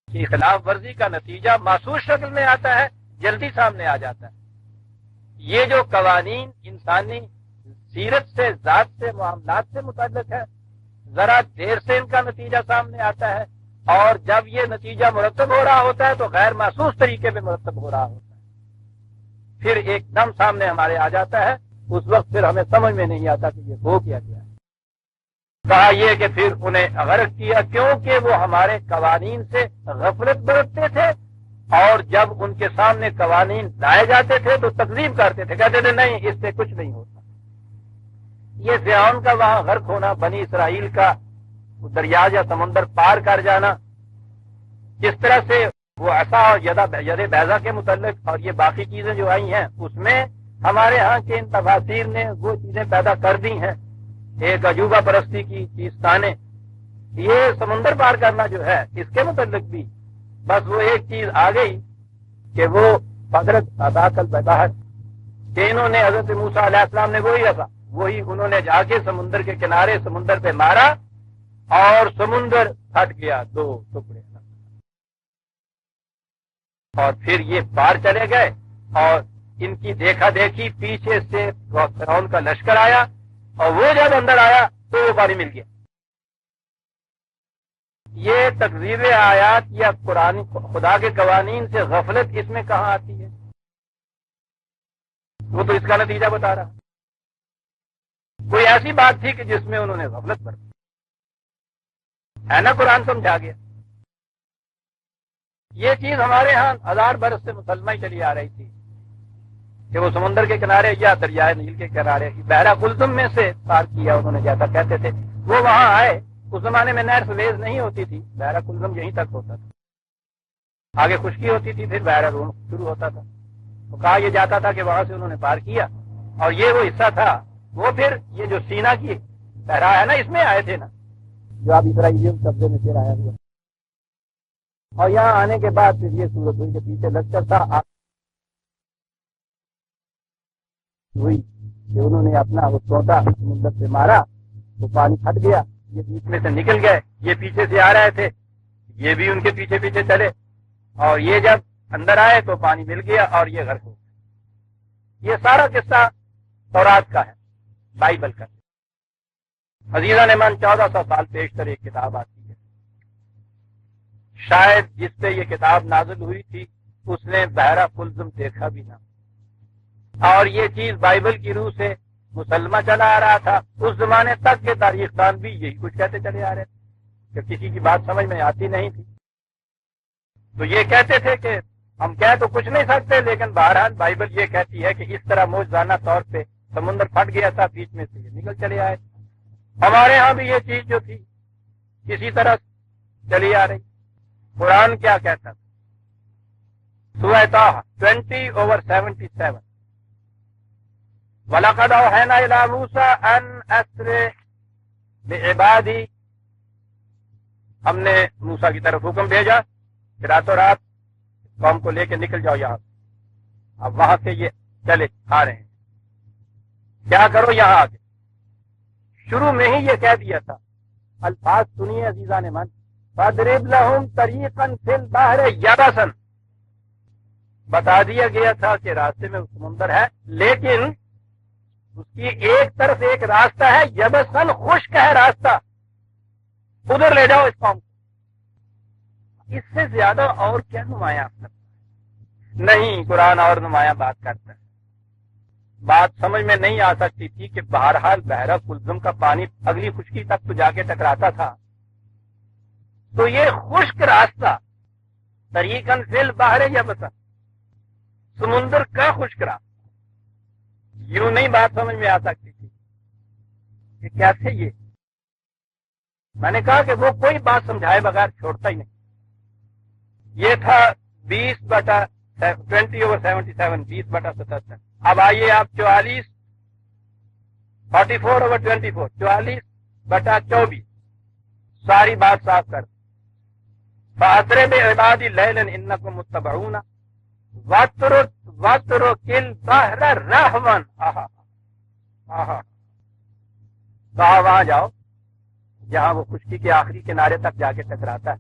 کی خلاف ورزی کا نتیجہ محسوس شکل میں آتا ہے، جلدی سامنے آ جاتا ہے۔ یہ جو قوانین انسانی سیرت سے، ذات سے، معاملات سے متعلق ہے، ذرا دیر سے ان کا نتیجہ سامنے آتا ہے، اور جب یہ نتیجہ مرتب ہو رہا ہوتا ہے تو غیر محسوس طریقے پہ مرتب ہو رہا ہوتا ہے، پھر ایک دم سامنے ہمارے آ جاتا ہے، اس وقت پھر ہمیں سمجھ میں نہیں آتا کہ یہ ہو کیا گیا ہے۔ کہا یہ کہ پھر انہیں غرق کیا کیونکہ وہ ہمارے قوانین سے غفلت برتتے تھے، اور جب ان کے سامنے قوانین لائے جاتے تھے تو تکذیب کرتے تھے، کہتے تھے نہیں اس سے کچھ نہیں ہوتا۔ یہ فرعون کا وہاں غرق ہونا، بنی اسرائیل کا دریا یا سمندر پار کر جانا، جس طرح سے وہ عصا اور ید بیضا کے متعلق اور یہ باقی چیزیں جو آئی ہیں اس میں ہمارے ہاں کے ان تفاسیر نے وہ چیزیں پیدا کر دی ہیں، ایک عجوبہ پرستی کی چیز تانے، یہ سمندر پار کرنا جو ہے اس کے متعلق بھی بس وہ ایک چیز آ گئی کہ وہ قدرت اداک البحر کہ انہوں نے حضرت موسیٰ علیہ السلام نے وہی رکھا، وہی انہوں نے جا کے سمندر کے کنارے سمندر پہ مارا اور سمندر پھٹ گیا دو ٹکڑے، اور پھر یہ پار چلے گئے، اور ان کی دیکھا دیکھی پیچھے سے فرعون کا لشکر آیا، اور وہ جب اندر آیا تو وہ پانی مل گیا۔ یہ تکذیب آیات یا قرآن خدا کے قوانین سے غفلت اس میں کہاں آتی ہے؟ وہ تو اس کا نتیجہ بتا رہا۔ کوئی ایسی بات تھی کہ جس میں انہوں نے غفلت برتی ہے نا، قرآن سمجھا گیا۔ یہ چیز ہمارے ہاں 1000 برس سے مسلمہ ہی چلی آ رہی تھی کہ وہ سمندر کے کنارے یا دریائے نیل کے کنارے بحیرہ قلزم میں سے پار کیا، انہوں نے جیسا کہتے تھے وہ وہاں آئے۔ اس زمانے میں نہر سویز نہیں ہوتی تھی، بحیرہ قلزم یہیں تک ہوتا تھا، آگے خشکی ہوتی تھی، پھر بحیرہ روم شروع ہوتا تھا، تو کہا یہ جاتا تھا کہ وہاں سے انہوں نے پار کیا، اور یہ وہ حصہ تھا، وہ پھر یہ جو سینا کی صحرا ہے نا اس میں آئے تھے نا، جو اب اسرائیلیوں قبضے میں پھر آیا ہوا، اور یہاں آنے کے بعد پھر یہ صورت ہوئی کہ پیچھے لشکر تھا ہوئی کہ انہوں نے اپنا وہ سوٹا سمندر سے مارا تو پانی پھٹ گیا، یہ بیچ میں سے نکل گئے، یہ پیچھے سے آ رہے تھے، یہ بھی ان کے پیچھے پیچھے چلے، اور یہ جب اندر آئے تو پانی مل گیا اور یہ غرق ہو گیا۔ یہ سارا قصہ تورات کا ہے، بائبل کا۔ عزیزان من 1400 سال پیشتر ایک کتاب آتی ہے، شاید جس پہ یہ کتاب نازل ہوئی تھی اس نے بحیرہ قلزم دیکھا بھی نہ، اور یہ چیز بائبل کی روح سے مسلمہ چلا آ رہا تھا۔ اس زمانے تک کے تاریخ دان بھی یہی کچھ کہتے چلے آ رہے تھے کہ کسی کی بات سمجھ میں آتی نہیں تھی، تو یہ کہتے تھے کہ ہم کہہ تو کچھ نہیں سکتے، لیکن بہرحال بائبل یہ کہتی ہے کہ اس طرح معجزانہ طور پہ سمندر پھٹ گیا تھا، بیچ میں سے یہ نکل چلے آئے۔ ہمارے ہاں بھی یہ چیز جو تھی کسی طرح چلی آ رہی۔ قرآن کیا کہتا تھا؟ سورہ طٰہٰ 20:77 وَلَقَدْ أَوْحَيْنَا إِلَىٰ مُوسَىٰ أَنْ أَسْرِ بِعِبَادِي، ہم نے موسیٰ کی طرف حکم بھیجا کہ راتوں رات قوم کو لے کے نکل جاؤ یہاں سے۔ اب وہاں سے یہ چلے آ رہے ہیں، کیا کرو یہاں آگے؟ شروع میں ہی یہ کہہ دیا تھا، الفاظ سنیے عزیزان من، فَاضْرِبْ لَهُمْ طَرِيقًا فِي الْبَحْرِ يَبَسًا، بتا دیا گیا تھا کہ راستے میں سمندر ہے، لیکن اس کی ایک طرف ایک راستہ ہے، یبسن خشک ہے راستہ، ادھر لے جاؤ اس قوم کو۔ اس سے زیادہ اور کیا نمایاں آپ سکتے ہیں؟ نہیں، قرآن اور نمایاں بات کرتا ہے. بات سمجھ میں نہیں آ سکتی تھی کہ بہرحال بحیرہ کلزم کا پانی اگلی خشکی تک تو جا کے ٹکراتا تھا. تو یہ خشک راستہ طریقاً فی البحر یبسا، سمندر کا خشک راستہ، یوں نہیں بات سمجھ میں آ سکتی تھی کہ کیسے یہ. میں نے کہا کہ وہ کوئی بات سمجھائے بغیر چھوڑتا ہی نہیں. یہ تھا 20/77، 20/77. اب آئیے آپ 44/24، 44/24 ساری بات صاف کر. فَأَسْرِ بِعِبَادِي لَيْلًا إِنَّكُمْ مُتَّبَعُونَ وَاتْرُكِ الْبَحْرَ رَهْوًا. کہا وہاں جاؤ جہاں وہ خشکی کے آخری کنارے تک جا کے ٹکراتا ہے.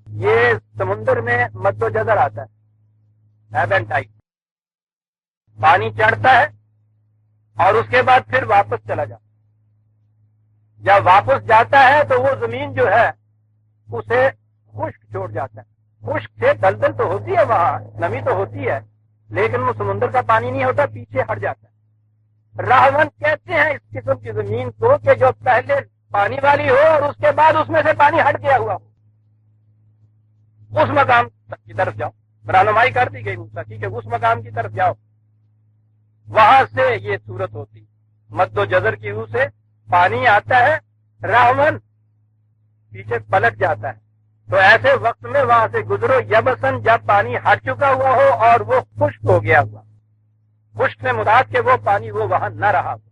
یہ سمندر میں مد و جزر آتا ہے، ایب اینڈ ٹائڈ. پانی چڑھتا ہے اور اس کے بعد پھر واپس چلا جاتا ہے. جب واپس جاتا ہے تو وہ زمین جو ہے اسے خشک چھوڑ جاتا ہے. خشک سے دلدل تو ہوتی ہے، وہاں نمی تو ہوتی ہے، لیکن وہ سمندر کا پانی نہیں ہوتا، پیچھے ہٹ جاتا ہے. راہون کہتے ہیں اس قسم کی زمین کو کہ جو پہلے پانی والی ہو اور اس کے بعد اس میں سے پانی ہٹ گیا ہوا ہو. اس مقام کی طرف جاؤ، رہنمائی کر دی گئی موسیٰ کی کہ اس مقام کی طرف جاؤ. وہاں سے یہ صورت ہوتی، مد و جزر کی روح سے پانی آتا ہے، راہون پیچھے پلٹ جاتا ہے. تو ایسے وقت میں وہاں سے گزرو یبسن، جب پانی ہٹ چکا ہوا ہو اور وہ خشک ہو گیا ہوا. خشک سے مراد کہ وہ پانی وہ وہاں نہ رہا ہوا.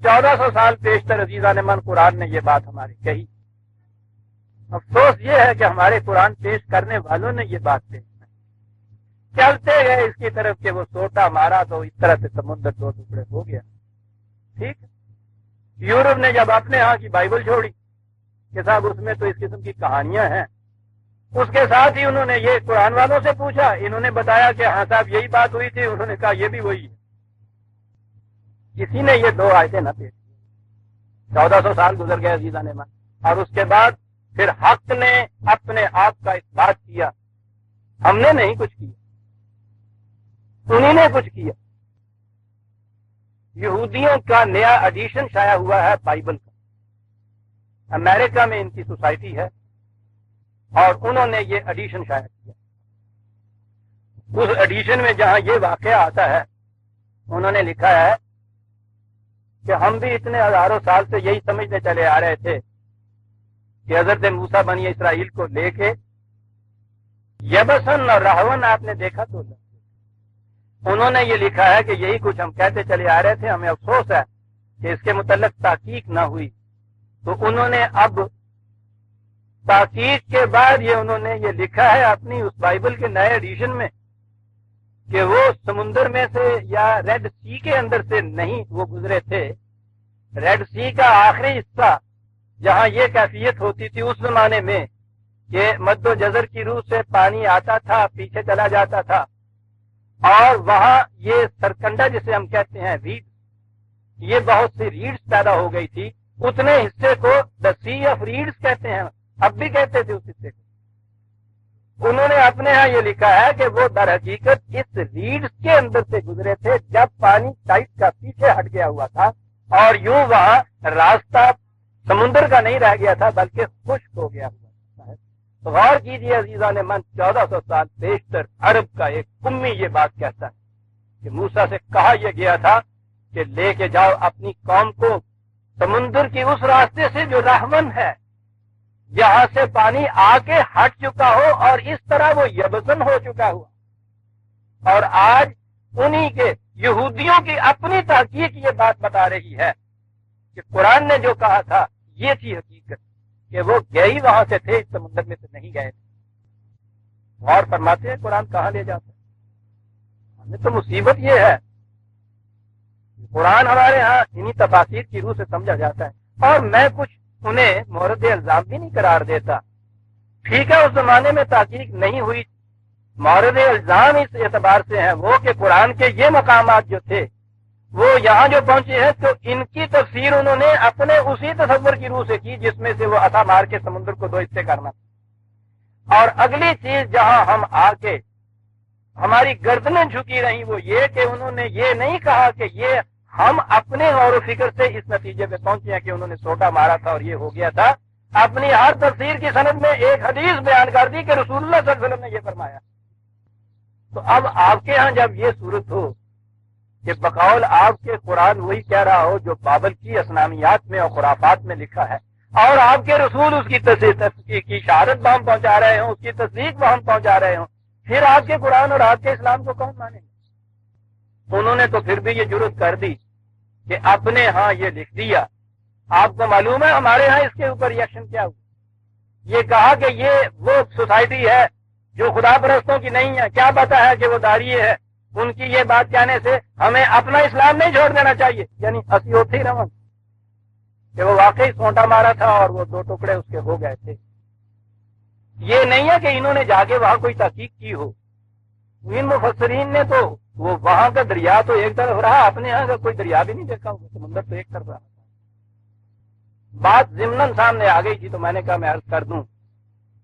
1400 سال پیشتر عزیزان من قرآن نے یہ بات ہماری کہی. افسوس یہ ہے کہ ہمارے قرآن پیش کرنے والوں نے یہ بات پیش کی. چلتے گئے اس کی طرف کہ وہ سوٹا مارا تو اس طرح سے سمندر 2 ٹکڑے ہو گیا. ٹھیک. یورپ نے جب اپنے ہاں کی بائبل چھوڑی کہ صاحب اس میں تو اس قسم کی کہانیاں ہیں، اس کے ساتھ ہی انہوں نے یہ قرآن والوں سے پوچھا. انہوں نے بتایا کہ ہاں صاحب یہی بات ہوئی تھی. انہوں نے کہا یہ بھی وہی ہے. کسی نے یہ 2 آیتیں نہ پیش کی. 1400 سال گزر گئے عزیزان من، اور اس کے بعد پھر حق نے اپنے آپ کا اثبات کیا. ہم نے نہیں کچھ کیا، انہی نے کچھ کیا. یہودیوں کا نیا ایڈیشن شائع ہوا ہے بائبل کا. امریکہ میں ان کی سوسائٹی ہے اور انہوں نے یہ ایڈیشن شائع کیا. اس ایڈیشن میں جہاں یہ واقعہ آتا ہے انہوں نے لکھا ہے کہ ہم بھی اتنے ہزاروں سال سے یہی سمجھتے چلے آ رہے تھے کہ حضرت موسیٰ بنی اسرائیل کو لے کے یبسن اور راہون آپ نے دیکھا تو انہوں نے یہ لکھا ہے کہ یہی کچھ ہم کہتے چلے آ رہے تھے. ہمیں افسوس ہے کہ اس کے متعلق تحقیق نہ ہوئی. تو انہوں نے اب تحقیق کے بعد انہوں نے یہ لکھا ہے اپنی اس بائبل کے نئے ایڈیشن میں کہ وہ سمندر میں سے یا ریڈ سی کے اندر سے نہیں وہ گزرے تھے. ریڈ سی کا آخری حصہ جہاں یہ کیفیت ہوتی تھی اس زمانے میں کہ مد و جزر کی روح سے پانی آتا تھا، پیچھے چلا جاتا تھا، اور وہاں یہ سرکنڈا جسے ہم کہتے ہیں ریڈ، یہ بہت سی ریڈز پیدا ہو گئی تھی. اتنے حصے کو دا سی آف ریڈز کہتے ہیں، اب بھی کہتے تھے اس حصے کو. انہوں نے اپنے ہاں یہ لکھا ہے کہ وہ در حقیقت اس ریڈز کے اندر سے گزرے تھے جب پانی ٹائٹ کا پیچھے ہٹ گیا ہوا تھا، اور یوں وہاں راستہ سمندر کا نہیں رہ گیا تھا بلکہ خشک ہو گیا ہوا تھا. غور کیجیے عزیزان من، 1400 سال بیشتر عرب کا ایک امی یہ بات کہتا ہے کہ موسیٰ سے کہا یہ گیا تھا کہ لے کے جاؤ اپنی قوم کو سمندر کی اس راستے سے جو راہون ہے، یہاں سے پانی آ کے ہٹ چکا ہو اور اس طرح وہ یبسن ہو چکا ہوا. اور آج انہی کے یہودیوں کی اپنی تحقیق یہ بات بتا رہی ہے کہ قرآن نے جو کہا تھا یہ تھی حقیقت، کہ وہ گئے وہاں سے تھے، اس سمندر میں سے نہیں گئے تھے. اور فرماتے ہیں قرآن کہاں لے جاتا ہے. ہمیں تو مصیبت یہ ہے قرآن ہمارے ہاں انہی تفاسیر کی روح سے سمجھا جاتا ہے، اور میں کچھ انہیں مورد الزام بھی نہیں قرار دیتا. ٹھیک ہے اس زمانے میں تحقیق نہیں ہوئی، مورد الزام اس اعتبار سے ہیں وہ کہ قرآن کے یہ مقامات جو تھے وہ یہاں جو پہنچے ہیں تو ان کی تفسیر انہوں نے اپنے اسی تصور کی روح سے کی جس میں سے وہ عصا مار کے سمندر کو 2 حصے کرنا. اور اگلی چیز جہاں ہم آ کے ہماری گردنیں جھکی رہیں وہ یہ کہ انہوں نے یہ نہیں کہا کہ یہ ہم اپنے غور و فکر سے اس نتیجے پہ پہنچے ہیں کہ انہوں نے سوٹا مارا تھا اور یہ ہو گیا تھا. اپنی ہر تفسیر کی سند میں ایک حدیث بیان کر دی کہ رسول اللہ صلی اللہ علیہ وسلم نے یہ فرمایا. تو اب آپ کے ہاں جب یہ صورت ہو کہ بقول آپ کے قرآن وہی کہہ رہا ہو جو بابل کی اسلامیات میں اور خرافات میں لکھا ہے، اور آپ کے رسول اس کی شہادت بہم پہنچا رہے ہوں، اس کی تصدیق بہم پہنچا رہے ہوں، پھر آپ کے قرآن اور آپ کے اسلام کو کون مانے گے؟ انہوں نے تو پھر بھی یہ جرت کر دی کہ اپنے ہاں یہ لکھ دیا. آپ کو معلوم ہے ہمارے ہاں اس کے اوپر ریئیکشن کیا ہوا؟ یہ کہا کہ یہ وہ سوسائٹی ہے جو خدا پرستوں کی نہیں ہے. کیا پتا ہے کہ وہ داڑھی ہے؟ ان کی یہ بات کہنے سے ہمیں اپنا اسلام نہیں چھوڑ دینا چاہیے. یعنی اسی ہوتے ہی رہا کہ وہ واقعی سونٹا مارا تھا اور وہ دو ٹکڑے اس کے ہو گئے تھے. یہ نہیں ہے کہ انہوں نے جا کے وہاں کوئی تحقیق کی ہو. ان مفسرین نے تو وہ وہاں کا دریا تو ایک طرف رہا، اپنے یہاں کا کوئی دریا بھی نہیں دیکھا ہوگا، سمندر تو ایک طرف رہا. بات ضمناً سامنے آ گئی تھی تو میں نے کہا میں عرض کر دوں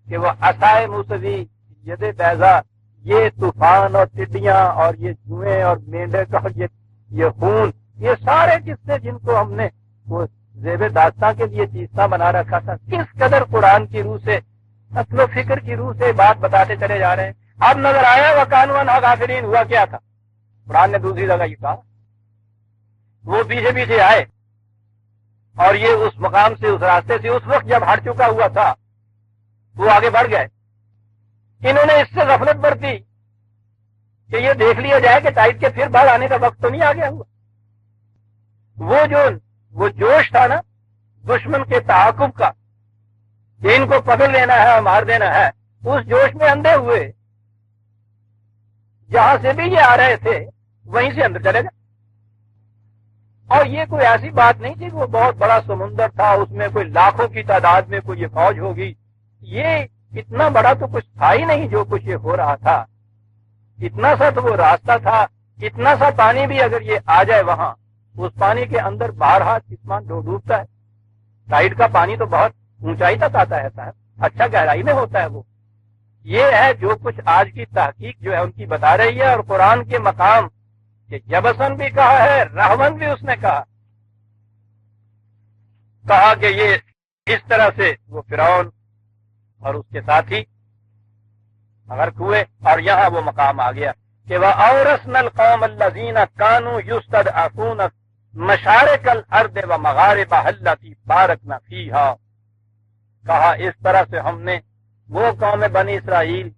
کہ وہ عصائے موسوی، ید بیضا، یہ طوفان اور ٹڈیاں اور یہ جوئیں اور مینڈک اور یہ خون، یہ سارے قصے جن کو ہم نے وہ زیب داستان کے لیے چیزاں بنا رکھا تھا، کس قدر قرآن کی روح سے، اصل و فکر کی روح سے بات بتاتے چلے جا رہے ہیں. اب نظر آیا وہ قانون غافلین ہوا کیا تھا. قرآن نے دوسری جگہ یہ کہا، وہ پیچھے پیچھے آئے اور یہ اس مقام سے، اس راستے سے اس وقت جب ہٹ چکا ہوا تھا وہ آگے بڑھ گئے. انہوں نے اس سے غفلت برتی کہ یہ دیکھ لیا جائے کہ ٹائٹ کے پھر باہر آنے کا وقت تو نہیں آ گیا ہوا. وہ جوش تھا نا دشمن کے تعاقب کا کہ ان کو پکڑ لینا ہے اور مار دینا ہے، اس جوش میں اندھے ہوئے جہاں سے بھی یہ آ رہے تھے وہیں سے اندر چلے گئے. اور یہ کوئی ایسی بات نہیں تھی کہ وہ بہت بڑا سمندر تھا، اس میں کوئی لاکھوں کی تعداد میں کوئی یہ فوج ہوگی. یہ اتنا بڑا تو کچھ تھا ہی نہیں جو کچھ یہ ہو رہا تھا. اتنا سا تو وہ راستہ تھا، اتنا سا پانی بھی اگر یہ آ جائے وہاں، اس پانی کے اندر بارہا جسمان ڈوبتا ہے. سائڈ کا پانی تو بہت اونچائی تک آتا ہے، اچھا گہرائی میں ہوتا ہے. وہ یہ ہے جو کچھ آج کی تحقیق جو ہے ان کی بتا رہی ہے. اور قرآن کے مقام کہ جبسن بھی کہا ہے، رحمن بھی اس نے کہا کہ یہ اس طرح سے وہ فرعون اور اس کے ساتھی غرق ہوئے. اور یہاں وہ مقام آ گیا کہ وَأَوْرَثْنَا الْقَوْمَ الَّذِينَ كَانُوا يُسْتَضْعَفُونَ مَشَارِقَ الْأَرْضِ وَمَغَارِبَهَا الَّتِي بَارَكْنَا فِيهَا. کہا اس طرح سے ہم نے وہ قوم بنی اسرائیل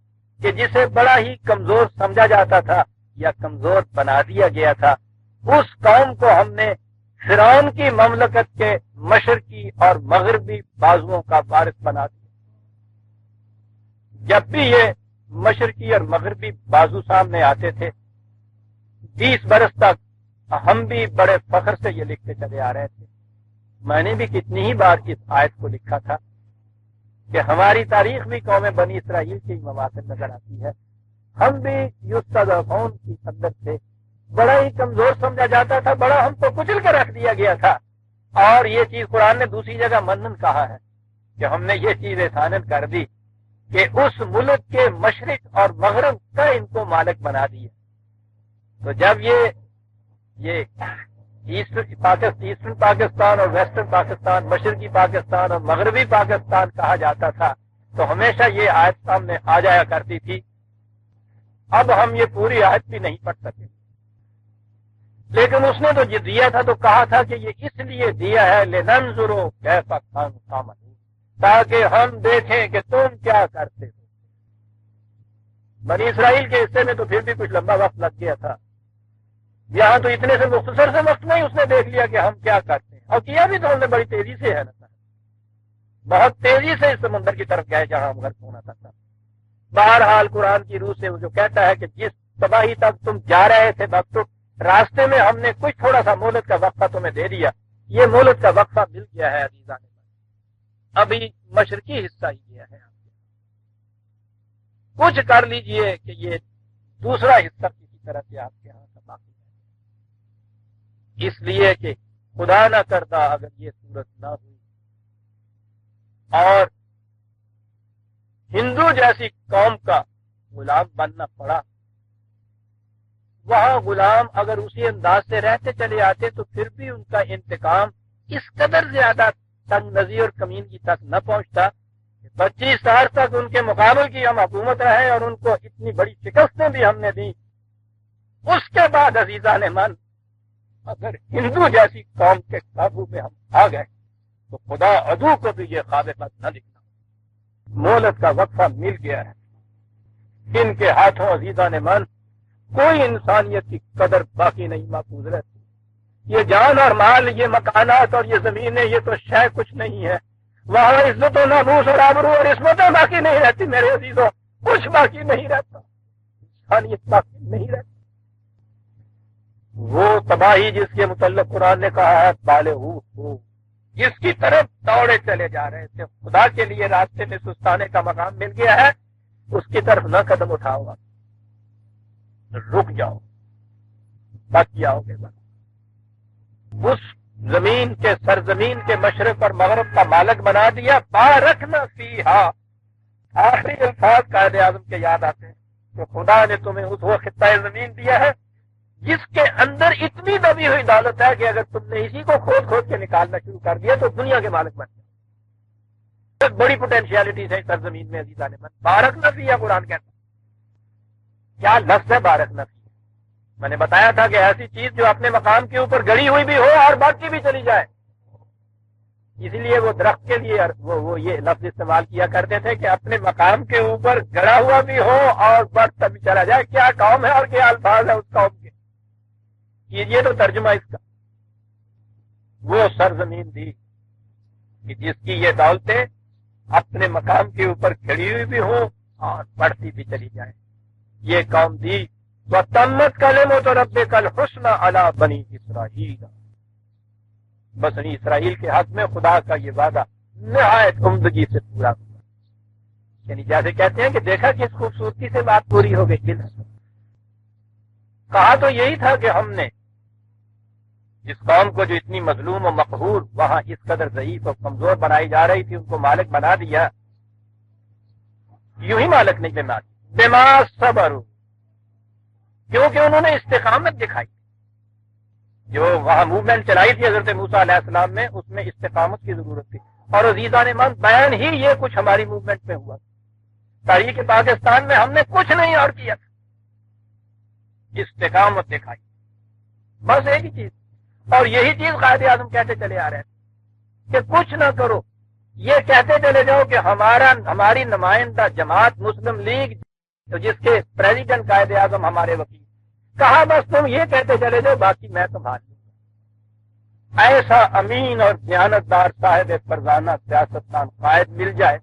کہ جسے بڑا ہی کمزور سمجھا جاتا تھا یا کمزور بنا دیا گیا تھا، اس قوم کو ہم نے فرعون کی مملکت کے مشرقی اور مغربی بازوؤں کا وارث بنا دیا. جب بھی یہ مشرقی اور مغربی بازو سامنے آتے تھے 20 برس تک ہم بھی بڑے فخر سے یہ لکھتے چلے آ رہے تھے. میں نے بھی کتنی ہی بار اس آیت کو لکھا تھا کہ ہماری تاریخ بھی قوم بنی اسرائیل کی مواقع نظر آتی ہے. ہم بھی یستضعفون کی اندر سے بڑا ہی کمزور سمجھا جاتا تھا، بڑا ہم کو کچل کے رکھ دیا گیا تھا. اور یہ چیز قرآن نے دوسری جگہ منن کہا ہے کہ ہم نے یہ چیز احسانت کر دی کہ اس ملک کے مشرق اور مغرب کا ان کو مالک بنا دیا. تو جب یہ ایسٹرن پاکستان اور ویسٹرن پاکستان، مشرقی پاکستان اور مغربی پاکستان کہا جاتا تھا تو ہمیشہ یہ آیت سامنے آ جایا کرتی تھی. اب ہم یہ پوری آیت بھی نہیں پڑھ سکے، لیکن اس نے تو یہ دیا تھا تو کہا تھا کہ یہ اس لیے دیا ہے لننظروا کیف کانوا تعملون، تاکہ ہم دیکھیں کہ تم کیا کرتے ہو. بنی اسرائیل کے حصے میں تو پھر بھی کچھ لمبا وقت لگ گیا تھا، یہاں تو اتنے سے مختصر سے وقت میں اس نے دیکھ لیا کہ ہم کیا کرتے ہیں. اور کیا بھی تو ہم نے بڑی تیزی سے ہے نا، بہت تیزی سے اس سمندر کی طرف گئے جہاں ہم غرق ہونا تھا. بہرحال قرآن کی روح سے وہ جو کہتا ہے کہ جس تباہی تک تم جا رہے تھے وقت، راستے میں ہم نے کچھ تھوڑا سا مہلت کا وقفہ تمہیں دے دیا. یہ مہلت کا وقفہ مل گیا ہے عزیزان، ابھی مشرقی حصہ ہی گیا ہے. کچھ کر لیجئے کہ یہ دوسرا حصہ کسی طرح سے آپ کے ہاں کا باقی ہے. اس لیے کہ خدا نہ کرتا اگر یہ صورت نہ ہوئی اور ہندو جیسی قوم کا غلام بننا پڑا وہاں غلام اگر اسی انداز سے رہتے چلے آتے تو پھر بھی ان کا انتقام اس قدر زیادہ تنگ نظیر اور کمینگی تک نہ پہنچتا. 25 سال تک ان کے مقابل کی ہم حکومت رہے اور ان کو اتنی بڑی شکستیں بھی ہم نے دی. اس کے بعد عزیزان من اگر ہندو جیسی قوم کے قابو میں ہم آ گئے تو خدا عدو کو بھی یہ خواب بد نہ دکھتا. مہلت کا وقفہ مل گیا ہے. ان کے ہاتھوں عزیزان من کوئی انسانیت کی قدر باقی نہیں محفوظ رہتی. یہ جان اور مال، یہ مکانات اور یہ زمینیں، یہ تو شے کچھ نہیں ہے. وہاں عزت و ناموس اور آبرو اور عصمتیں باقی نہیں رہتی میرے عزیزوں. کچھ باقی نہیں رہتا، انسانیت باقی نہیں رہتی. وہ تباہی جس کے متعلق قرآن نے کہا ہے بالغو ہو، جس کی طرف دوڑے چلے جا رہے تھے، خدا کے لیے راستے میں سستانے کا مقام مل گیا ہے، اس کی طرف نہ قدم اٹھاؤ گا، رک جاؤ، بچ جاؤ گے. اس زمین کے سرزمین کے مشرق اور مغرب کا مالک بنا دیا. بارکنا فیہا، آخری الفاظ قائد اعظم کے یاد آتے ہیں کہ خدا نے تمہیں اس وہ خطہ زمین دیا ہے جس کے اندر اتنی دبی ہوئی دولت ہے کہ اگر تم نے اسی کو کھود کھود کے نکالنا شروع کر دیا تو دنیا کے مالک بن گئے. بڑی پوٹینشیلٹیز ہے سرزمین میں عزیزان من. بارکنا فیہا قرآن کہتا ہے. کیا لفظ ہے بارکنا فیہا؟ میں نے بتایا تھا کہ ایسی چیز جو اپنے مقام کے اوپر گڑی ہوئی بھی ہو اور باقی بھی چلی جائے. اسی لیے وہ درخت کے لیے وہ یہ لفظ استعمال کیا کرتے تھے کہ اپنے مقام کے اوپر گڑا ہوا بھی ہو اور بڑھتا بھی چلا جائے. کیا قوم ہے اور کیا الفاظ ہے اس قوم کے. یہ تو ترجمہ اس کا. وہ سرزمین دی کہ جس کی یہ دولتیں اپنے مقام کے اوپر کھڑی ہوئی بھی ہوں اور بڑھتی بھی چلی جائیں. یہ قوم دی. وَتَمَّتْ كَلِمَتُ رَبِّكَ الْحُسْنَى عَلَى بَنِي إِسْرَائِيلَ. بنی اسرائیل کے حق میں خدا کا یہ وعدہ نہایت عمدگی سے پورا ہوا. یعنی جیسے کہتے ہیں کہ دیکھا کس خوبصورتی سے بات پوری ہو گئی. کہا تو یہی تھا کہ ہم نے جس قوم کو جو اتنی مظلوم و مقہور وہاں اس قدر ضعیف اور کمزور بنائی جا رہی تھی ان کو مالک بنا دیا. یوں ہی مالک نہیں بنا دیا، بما صبروا، کیونکہ انہوں نے استقامت دکھائی. جو وہاں موومنٹ چلائی تھی حضرت موسیٰ علیہ السلام میں، اس میں استقامت کی ضرورت تھی. اور عزیزان من بیان ہی یہ کچھ ہماری موومنٹ میں ہوا. تاریخ پاکستان میں ہم نے کچھ نہیں اور کیا تھا، استقامت دکھائی، بس ایک ہی چیز. اور یہی چیز قائد اعظم کہتے چلے آ رہے ہیں کہ کچھ نہ کرو، یہ کہتے چلے جاؤ کہ ہماری نمائندہ جماعت مسلم لیگ تو جس کے پریزیڈنٹ قائد اعظم ہمارے وکیل، کہا بس تم یہ کہتے چلے جاؤ باقی میں تمہار لوں گا. ایسا امین اور دیانتدار صاحب فرزانہ سیاستدان قائد مل جائے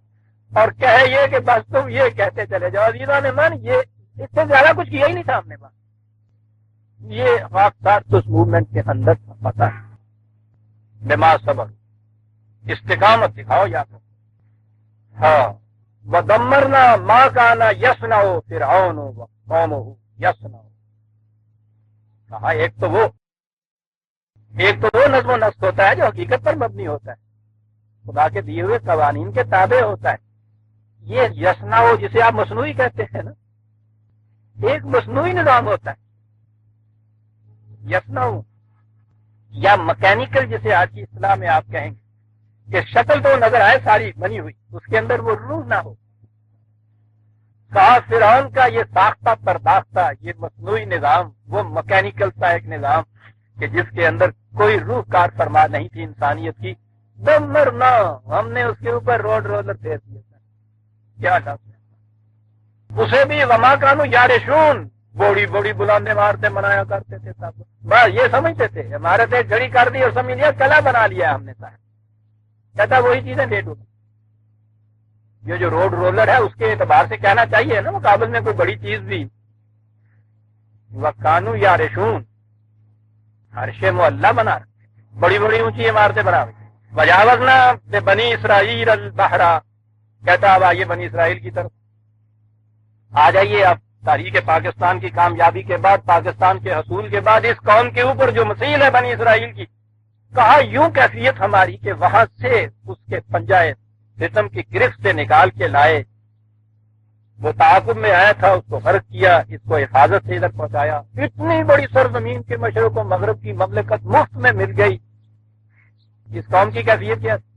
اور کہے یہ کہ بس تم یہ کہتے چلے جاؤ. عزیزان من یہ اس سے زیادہ کچھ کیا ہی نہیں تھا ہم نے. بات یہ واقعات اس موومنٹ کے اندر پتا ہے. بما صبر، استقامت دکھاؤ یا تو. ہاں، وَدَمَّرْنَا مَا كَانَ يَصْنَعُ فِرْعَوْنُ وَقَوْمُهُ يَصْنَعُ. کہا ایک تو وہ نظم و نسق ہوتا ہے جو حقیقت پر مبنی ہوتا ہے، خدا کے دیے ہوئے قوانین کے تابع ہوتا ہے. یہ یصنع جسے آپ مصنوعی کہتے ہیں نا، ایک مصنوعی نظام ہوتا ہے. یصنع یا مکینیکل جسے آج کی اصطلاح میں آپ کہیں گے کہ شکل تو نظر آئے ساری بنی ہوئی، اس کے اندر وہ روح نہ ہو. کہا فرعون کا یہ ساختہ پرداختہ یہ مصنوعی نظام وہ مکینیکل سا ایک نظام کہ جس کے اندر کوئی روح کار فرما نہیں تھی انسانیت کی. دمرنا، ہم نے اس کے اوپر روڈ رولر پھیر دیا تھا. کیا لفظ، اسے بھی وما کانو یارشون، بوڑی بوڑی بلندے مارتے منایا کرتے تھے. سب بس یہ سمجھتے تھے ہمارے سے گھڑی کر دی اور سمجھ لیا کلا بنا لیا ہم نے. صاحب کہتا وہی چیزیں ڈیٹ ہوتی. یہ جو روڈ رولر ہے اس کے اعتبار سے کہنا چاہیے نا مقابل میں کوئی بڑی چیز بھی. وَقَانُوا يَعْرِشُونَ، عرش معلّہ بنا رہے، بڑی بڑی اونچی عمارتیں بنا رہے. وَجَاوَزْنَا بِبَنِي إِسْرَائِيلَ الْبَحْرَ، کہتا اب آئیے بنی اسرائیل کی طرف آ جائیے. اب تاریخ پاکستان کی کامیابی کے بعد، پاکستان کے حصول کے بعد اس قوم کے اوپر جو مثیل ہے بنی اسرائیل کی، کہا یوں کیفیت ہماری کہ وہاں سے اس کے پنجائے ستم کی گرفت سے نکال کے لائے وہ تعاقب میں آیا تھا، اس کو غرق کیا، اس کو حفاظت سے ادھر پہنچایا، اتنی بڑی سرزمین کے مشرق و مغرب کی مملکت مفت میں مل گئی۔ اس قوم کی کیفیت کیا تھی؟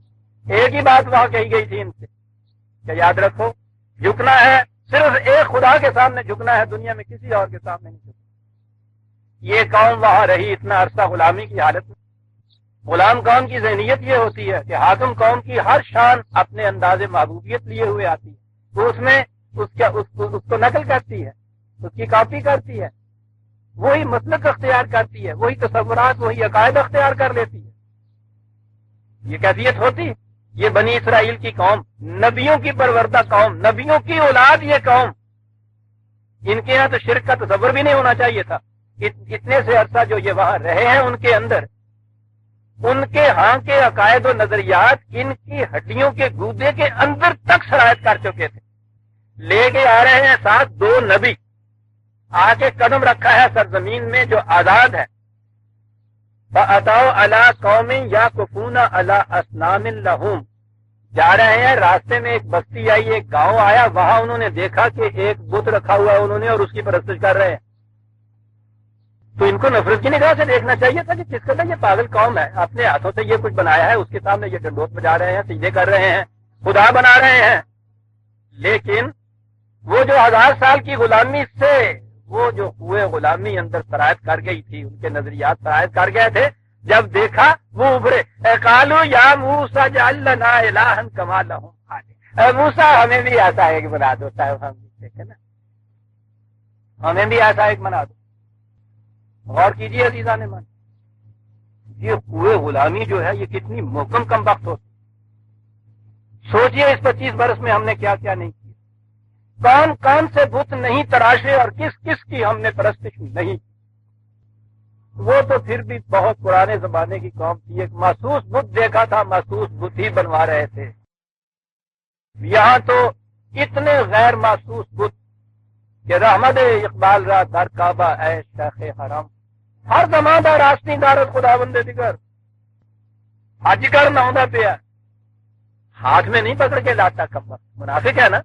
ایک ہی بات وہاں کہی گئی تھی ان سے کہ یاد رکھو جھکنا ہے صرف ایک خدا کے سامنے جھکنا ہے، دنیا میں کسی اور کے سامنے نہیں جھکنا۔ یہ قوم وہاں رہی اتنا عرصہ غلامی کی حالت میں۔ غلام قوم کی ذہنیت یہ ہوتی ہے کہ حاکم قوم کی ہر شان اپنے انداز محبوبیت لیے ہوئے آتی ہے، تو اس میں اس کو نقل کرتی ہے، اس کی کاپی کرتی ہے، وہی مسلک اختیار کرتی ہے، وہی تصورات، وہی عقائد اختیار کر لیتی ہے۔ یہ کیفیت ہوتی ہے۔ یہ بنی اسرائیل کی قوم، نبیوں کی پروردہ قوم، نبیوں کی اولاد، یہ قوم، ان کے یہاں تو شرک کا تصور بھی نہیں ہونا چاہیے تھا۔ اتنے سے عرصہ جو یہ وہاں رہے ہیں ان کے اندر، ان کے ہاں کے عقائد و نظریات ان کی ہڈیوں کے گودے کے اندر تک سرایت کر چکے تھے۔ لے کے آ رہے ہیں ساتھ دو نبی، آ کے قدم رکھا ہے سرزمین میں جو آزاد ہے۔ فَأَتَوْا عَلَىٰ قَوْمٍ يَعْكُفُونَ عَلَىٰ أَصْنَامٍ لَهُمْ، جا رہے ہیں راستے میں ایک بستی آئی، ایک گاؤں آیا، وہاں انہوں نے دیکھا کہ ایک بت رکھا ہوا ہے انہوں نے اور اس کی پرستش کر رہے ہیں۔ تو ان کو نفرت کی نگاہ سے دیکھنا چاہیے تھا کہ کس قدر یہ پاگل قوم ہے، اپنے ہاتھوں سے یہ کچھ بنایا ہے، اس کے سامنے یہ ڈنڈوت بجا رہے ہیں، سجدے کر رہے ہیں، خدا بنا رہے ہیں۔ لیکن وہ جو 1000 سال کی غلامی سے وہ جو ہوئے غلامی اندر سرایت کر گئی تھی، ان کے نظریات سرایت کر گئے تھے، جب دیکھا وہ ابھرے، قالوا یا موسیٰ اجعل لنا الہا کما لہم آلہہ، اے موسیٰ ہمیں بھی ایسا ایک بنا دو، ہم دیکھیں نا، ہمیں بھی ایسا ایک بنا دو۔ غور کیجیے عزیزان من، یہ ہوئے غلامی جو ہے یہ کتنی محکم کم وقت ہوتی۔ سوچئے اس 25 برس میں ہم نے کیا کیا نہیں کیا، کون کون سے بت نہیں تراشے اور کس کس کی ہم نے پرستش نہیں۔ وہ تو پھر بھی بہت پرانے زمانے کی قوم تھی، ایک محسوس بت دیکھا تھا، محسوس بت ہی بنوا رہے تھے۔ یہاں تو اتنے غیر محسوس بت کہ رحمت اقبال را در کعبہ اے شیخ حرم، ہر زمان دا راستی دارت خدا بندے دیگر حج کر نہ ہوتا پیا، ہاتھ میں نہیں پکڑ کے لاتا، کم وقت منافق ہے نا،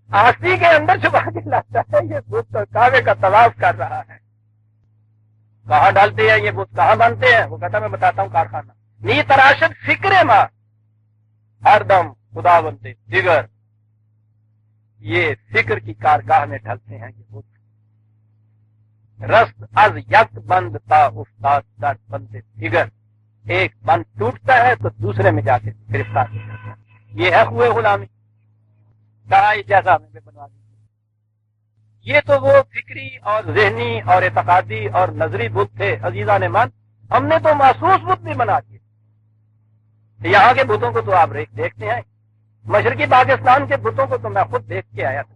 آستی کے اندر چھپا کے لاتا ہے۔ یہ بت کعبے کا طواف کر رہا ہے، کہاں ڈالتے ہیں یہ بت، کہاں بنتے ہیں؟ وہ کہتا میں بتاتا ہوں کارخانہ۔ نی تراشت فکر ماں ہر دم خدا بندے دیگر، یہ فکر کی کارگاہ میں ڈھلتے ہیں یہ بت۔ رست از یک بند تا استاد در بند دیگر، ایک بند ٹوٹتا ہے تو دوسرے میں جا کے گرفتار ہو جاتا ہے۔ یہ ہے ہوئے غلامی، کہا جیسا ہمیں بھی بنوا دیجیے۔ یہ تو وہ فکری اور ذہنی اور اعتقادی اور نظری بت تھے عزیزان من، ہم نے تو محسوس بت بھی بنا دیے۔ یہاں کے بتوں کو تو آپ دیکھتے ہیں، مشرقی پاکستان کے بتوں کو تو میں خود دیکھ کے آیا تھا،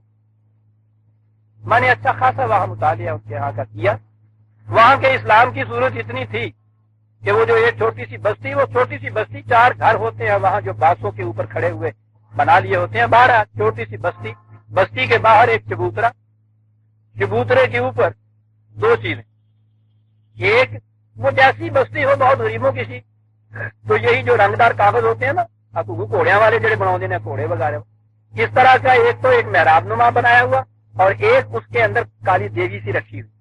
میں نے اچھا خاصا وہاں مطالعہ ان کے یہاں کا کیا۔ وہاں کے اسلام کی صورت اتنی تھی کہ وہ جو ایک چھوٹی سی بستی، وہ چھوٹی سی بستی 4 گھر ہوتے ہیں وہاں جو بانسوں کے اوپر کھڑے ہوئے بنا لیے ہوتے ہیں، باہر چھوٹی سی بستی، بستی کے باہر ایک چبوترا، چبوترے کے اوپر 2 چیزیں، ایک وہ جیسی بستی ہو بہت غریبوں کی سی، تو یہی جو رنگدار کاغذ ہوتے ہیں نا گھوڑیاں والے جڑے بنا دینے گھوڑے وغیرہ، اس طرح کا ایک تو ایک محراب نما بنایا ہوا اور ایک اس کے اندر کالی دیوی سی رکھی ہوئی،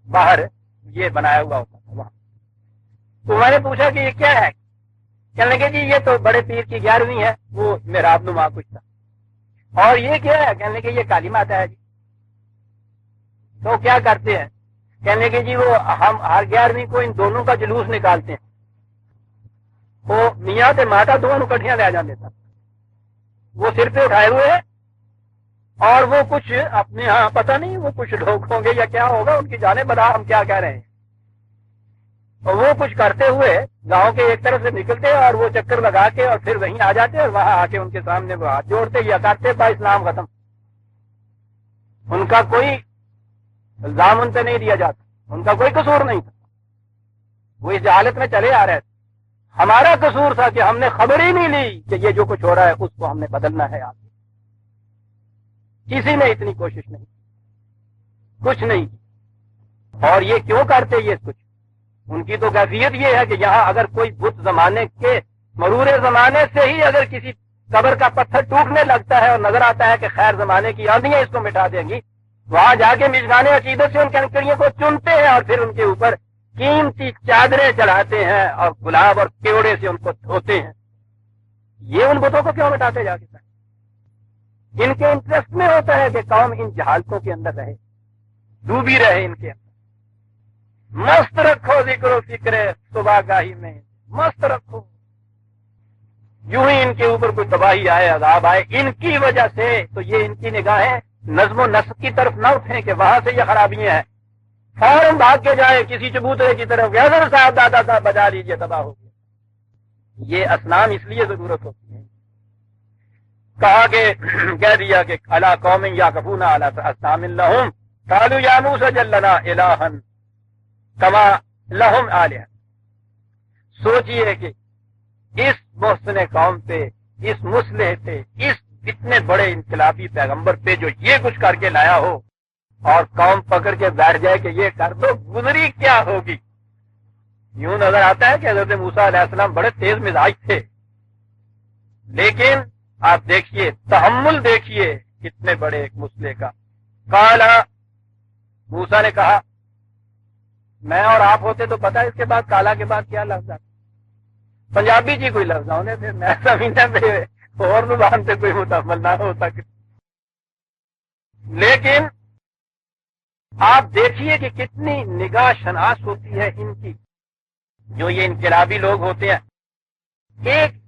باہر یہ بنایا ہوا ہوتا تھا وہاں۔ تو میں نے پوچھا کہ یہ کیا ہے؟ کہنے لگے جی یہ تو بڑے پیر کی 11ویں ہے، وہ محراب نما کچھ تھا۔ اور یہ کیا ہے؟ کہنے لگے یہ کالی ماتا ہے جی۔ تو کیا کرتے ہیں؟ کہنے لگے جی وہ ہم ہر 11ویں کو ان دونوں کا جلوس نکالتے ہیں، وہ میاں تے ماتا دونوں کٹھیاں لے جانے تھا، وہ سر پہ اٹھائے ہوئے ہیں، اور وہ کچھ اپنے ہاں پتہ نہیں وہ کچھ لوگ ہوں گے یا کیا ہوگا، ان کی جانے بلا ہم کیا کہہ رہے ہیں، اور وہ کچھ کرتے ہوئے گاؤں کے ایک طرف سے نکلتے اور وہ چکر لگا کے اور پھر وہیں آ جاتے اور وہاں آ کے ان کے سامنے وہ ہاتھ جوڑتے یا کرتے با اسلام ختم۔ ان کا کوئی الزام ان پہ نہیں دیا جاتا، ان کا کوئی قصور نہیں تھا، وہ اس جہالت میں چلے آ رہے تھے۔ ہمارا قصور تھا کہ ہم نے خبر ہی نہیں لی کہ یہ جو کچھ ہو رہا ہے اس کو ہم نے بدلنا ہے۔ آپ کسی نے اتنی کوشش نہیں، کچھ نہیں، اور یہ کیوں کرتے یہ کچھ؟ ان کی تو کیفیت یہ ہے کہ یہاں اگر کوئی بت زمانے کے مرور زمانے سے ہی اگر کسی قبر کا پتھر ٹوٹنے لگتا ہے اور نظر آتا ہے کہ خیر زمانے کی آندیاں اس کو مٹا دیں گی، وہاں جا کے مشگان عقیدت سے ان کنکریوں کو چنتے ہیں اور پھر ان کے اوپر قیمتی چادریں چڑھاتے ہیں اور گلاب اور کیوڑے سے ان کو دھوتے ہیں۔ یہ ان بتوں کو کیوں مٹاتے جا کے سکتے؟ ان کے انٹرسٹ میں ہوتا ہے کہ قوم ان جہالتوں کے اندر رہے، ڈوبی رہے ان کے اندر۔ مست رکھو ذکر و فکر صبح گاہی میں، مست رکھو، یوں ہی ان کے اوپر کوئی تباہی آئے، عذاب آئے ان کی وجہ سے، تو یہ ان کی نگاہیں نظم و نسق کی طرف نہ اٹھیں کہ وہاں سے یہ خرابیاں ہیں، فوراً بھاگ کے جائے کسی چبوترے کی طرف، یادر صاحب دادا صاحب بجا لیجیے، تباہ ہو گیا۔ یہ اصنام اس لیے ضرورت ہوتی ہے، کہا کہ کہہ دیا کہ علی قوم یعکفون علی اصنام لہم قالوا یا موسی اجعل لنا الہا کما لہم آلہہ۔ سوچئے کہ اس محسن قوم پہ، اس مصلح پہ، اس اتنے بڑے انقلابی پیغمبر پہ جو یہ کچھ کر کے لایا ہو، اور قوم پکڑ کے بیٹھ جائے کہ یہ کر دو، گزری کیا ہوگی۔ یوں نظر آتا ہے کہ حضرت موسیٰ علیہ السلام بڑے تیز مزاج تھے، لیکن آپ دیکھیے تحمل دیکھیے کتنے بڑے ایک مسئلے کا۔ قال، موسیٰ نے کہا، میں اور آپ ہوتے تو پتہ اس کے بعد کالا کے بعد کیا لفظ آتا، پنجابی جی کوئی لفظ ہونے پھر میں سمجھتا پہ اور زبان سے کوئی متحمل نہ ہو سکے۔ لیکن آپ دیکھیے کہ کتنی نگاہ شناس ہوتی ہے ان کی، جو یہ انقلابی لوگ ہوتے ہیں،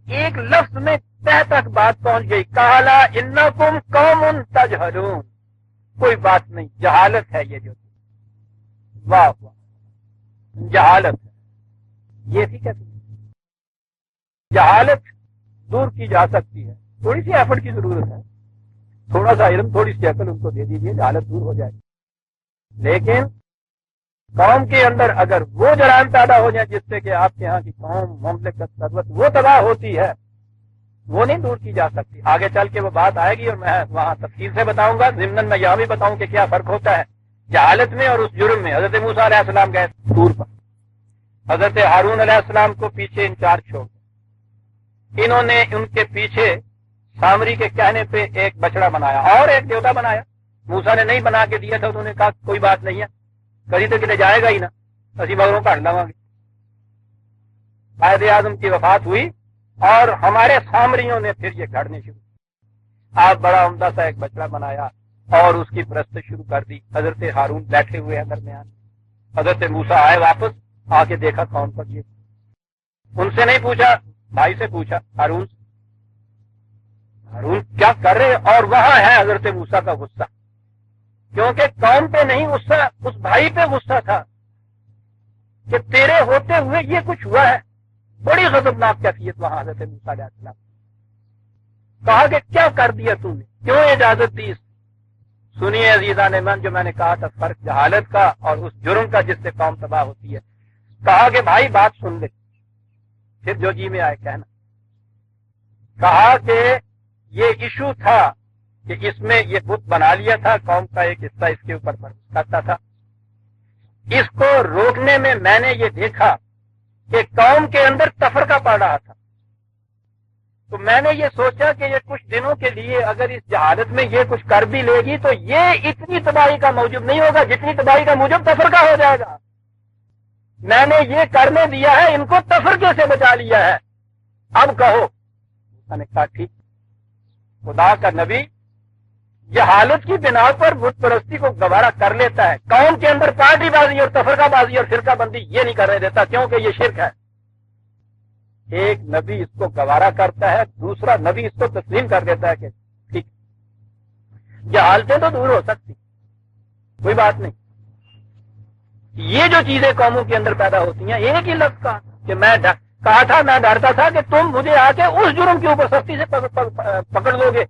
ایک لفظ میں تہ تک بات پہنچ گئی، قالا انکم قوم تجہلون، کوئی بات نہیں، جہالت ہے یہ جو، واہ واہ، جہالت ہے یہ، ٹھیک ہے، جہالت دور کی جا سکتی ہے، تھوڑی سی ایفرٹ کی ضرورت ہے، تھوڑا سا علم، تھوڑی سی عقل ان کو دے دیجیے، جہالت دور ہو جائے گی۔ لیکن قوم کے اندر اگر وہ جرائم پیدا ہو جائیں جس سے کہ آپ کے ہاں کی قوم، مملکت، ثروت وہ تباہ ہوتی ہے، وہ نہیں دور کی جا سکتی۔ آگے چل کے وہ بات آئے گی اور میں وہاں تفصیل سے بتاؤں گا، ضمن میں یہاں بھی بتاؤں کہ کیا فرق ہوتا ہے جہالت میں اور اس جرم میں۔ حضرت موسیٰ علیہ السلام گئے طور پر، حضرت ہارون علیہ السلام کو پیچھے انچارج چھوڑ، انہوں نے ان کے پیچھے سامری کے کہنے پہ ایک بچڑا بنایا اور ایک دیوتا بنایا۔ موسیٰ نے نہیں بنا کے دیا تھا، انہوں نے کہا کوئی بات نہیں ہے، کبھی تو کتنے جائے گا ہی نا، اسی مغروں کاٹ لواں گے۔ قائد اعظم کی وفات ہوئی اور ہمارے سامریوں نے پھر یہ گھڑنے شروع، آپ بڑا عمدہ سا ایک بچڑا بنایا اور اس کی پرست شروع کر دی۔ حضرت ہارون بیٹھے ہوئے ہیں درمیان، حضرت موسیٰ آئے واپس، آ کے دیکھا کون پر یہ، ان سے نہیں پوچھا، بھائی سے پوچھا، ہارون کیا کر رہے، اور وہاں ہے حضرت موسیٰ کا غصہ، کیونکہ قوم پہ نہیں غصہ، اس بھائی پہ غصہ تھا کہ تیرے ہوتے ہوئے یہ کچھ ہوا ہے، بڑی غضبناک کیفیت وہاں حضرت موسیٰ علیہ السلام۔ کہا کہ کیا کر دیا تم نے، کیوں اجازت دی؟ سنیے عزیزان من، جو میں نے کہا تھا فرق جہالت کا اور اس جرم کا جس سے قوم تباہ ہوتی ہے۔ کہا کہ بھائی بات سن لے، پھر جو جی میں آئے کہنا۔ کہا کہ یہ ایشو تھا کہ اس میں یہ بت بنا لیا تھا، قوم کا ایک حصہ اس کے اوپر کرتا تھا، اس کو روکنے میں میں نے یہ دیکھا کہ قوم کے اندر تفرقہ پڑ رہا تھا، تو میں نے یہ سوچا کہ یہ کچھ دنوں کے لیے اگر اس جہالت میں یہ کچھ کر بھی لے گی تو یہ اتنی تباہی کا موجب نہیں ہوگا جتنی تباہی کا موجب تفرقہ ہو جائے گا۔ میں نے یہ کرنے دیا ہے، ان کو تفرقے سے بچا لیا ہے، اب کہو۔ میں نے کہا ٹھیک، خدا کا نبی جہالت کی بنا پر بت پرستی کو گوارا کر لیتا ہے، قوم کے اندر پارٹی بازی اور تفرقہ بازی اور فرقہ بندی یہ نہیں کرنے دیتا، کیونکہ یہ شرک ہے۔ ایک نبی اس کو گوارا کرتا ہے، دوسرا نبی اس کو تسلیم کر دیتا ہے کہ ٹھیک، جہالتیں تو دور ہو سکتی، کوئی بات نہیں۔ یہ جو چیزیں قوموں کے اندر پیدا ہوتی ہیں، ایک ہی لفظ کا کہ میں کہا تھا، میں ڈرتا تھا کہ تم مجھے آ کے اس جرم کے اوپر سختی سے پکڑ لو گے،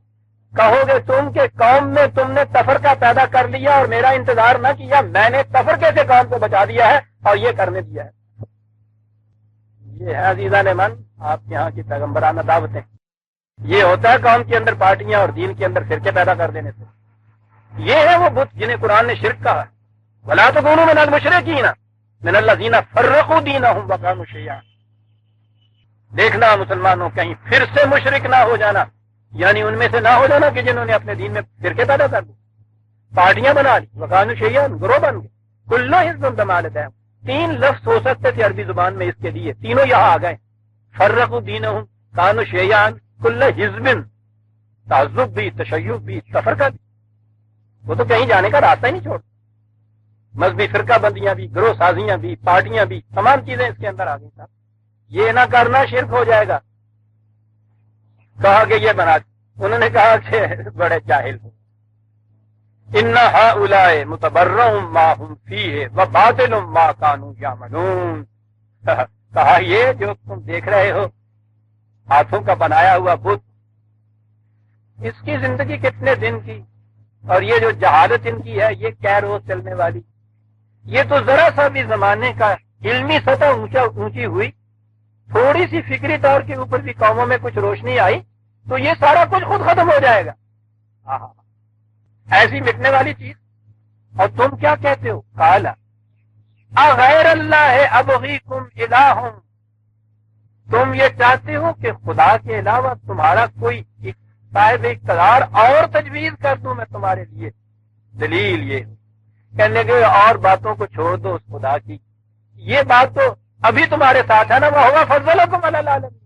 کہو گے تم کہ قوم میں تم نے تفرقہ پیدا کر لیا اور میرا انتظار نہ کیا، میں نے تفرقے سے قوم کو بچا دیا ہے اور یہ کرنے دیا ہے۔ یہ ہے عزیزان من آپ کے یہاں کی پیغمبرانہ دعوتیں، یہ ہوتا ہے قوم کے اندر پارٹیاں اور دین کے اندر فرقے پیدا کر دینے سے۔ یہ ہے وہ بت جنہیں قرآن نے شرک کہا، وَلَا تَكُونُوا مِنَ الْمُشْرِكِينَ مِنَ الَّذِينَ فَرَّقُوا دِينَهُمْ وَكَانُوا شِيَعًا۔ دیکھنا مسلمانوں، کہیں پھر سے مشرک نہ ہو جانا، یعنی ان میں سے نہ ہو جانا کہ جنہوں نے اپنے دین میں فرقے پیدا کر دی، پارٹیاں بنا لی، وکانو شیعان، گروہ بن گئے، کلو حزب بما لدیہم۔ 3 لفظ ہو سکتے تھے عربی زبان میں اس کے لیے، تینوں یہاں آ گئے، فرقوا دینہم، کانو شیعان، کل حزب، تعذب بھی، تشیع بھی، تفرقہ بھی، وہ تو کہیں جانے کا راستہ ہی نہیں چھوڑ، مذہبی فرقہ بندیاں بھی، گروہ سازیاں بھی، پارٹیاں بھی، تمام چیزیں اس کے اندر آ گئی صاحب۔ یہ نہ کرنا شرک ہو جائے گا۔ کہا کہ یہ بنا، انہوں نے کہا کہ بڑے جاہل ہو، ان ہؤلاء متبرع ما هم فیہ وباطل ما كانوا یعملون۔ کہا یہ جو تم دیکھ رہے ہو ہاتھوں کا بنایا ہوا بت، اس کی زندگی کتنے دن کی، اور یہ جو جہالت ان کی ہے یہ کیا روز چلنے والی، یہ تو ذرا سا بھی زمانے کا علمی سطح اونچی ہوئی، تھوڑی سی فکری طور کے اوپر بھی قوموں میں کچھ روشنی آئی تو یہ سارا کچھ خود ختم ہو جائے گا، ایسی مٹنے والی چیز۔ اور تم کیا کہتے ہو؟ قال اغیر اللہ ابغیکم الہ، تم یہ چاہتے ہو کہ خدا کے علاوہ تمہارا کوئی صاحب اقتدار اور تجویز کر دوں میں تمہارے لیے؟ دلیل یہ کہنے کے اور باتوں کو چھوڑ دو اس خدا کی، یہ بات تو ابھی تمہارے ساتھ ہے نا، وَهُوَ فَضَّلَكُمْ عَلَى الْعَالَمِينَ،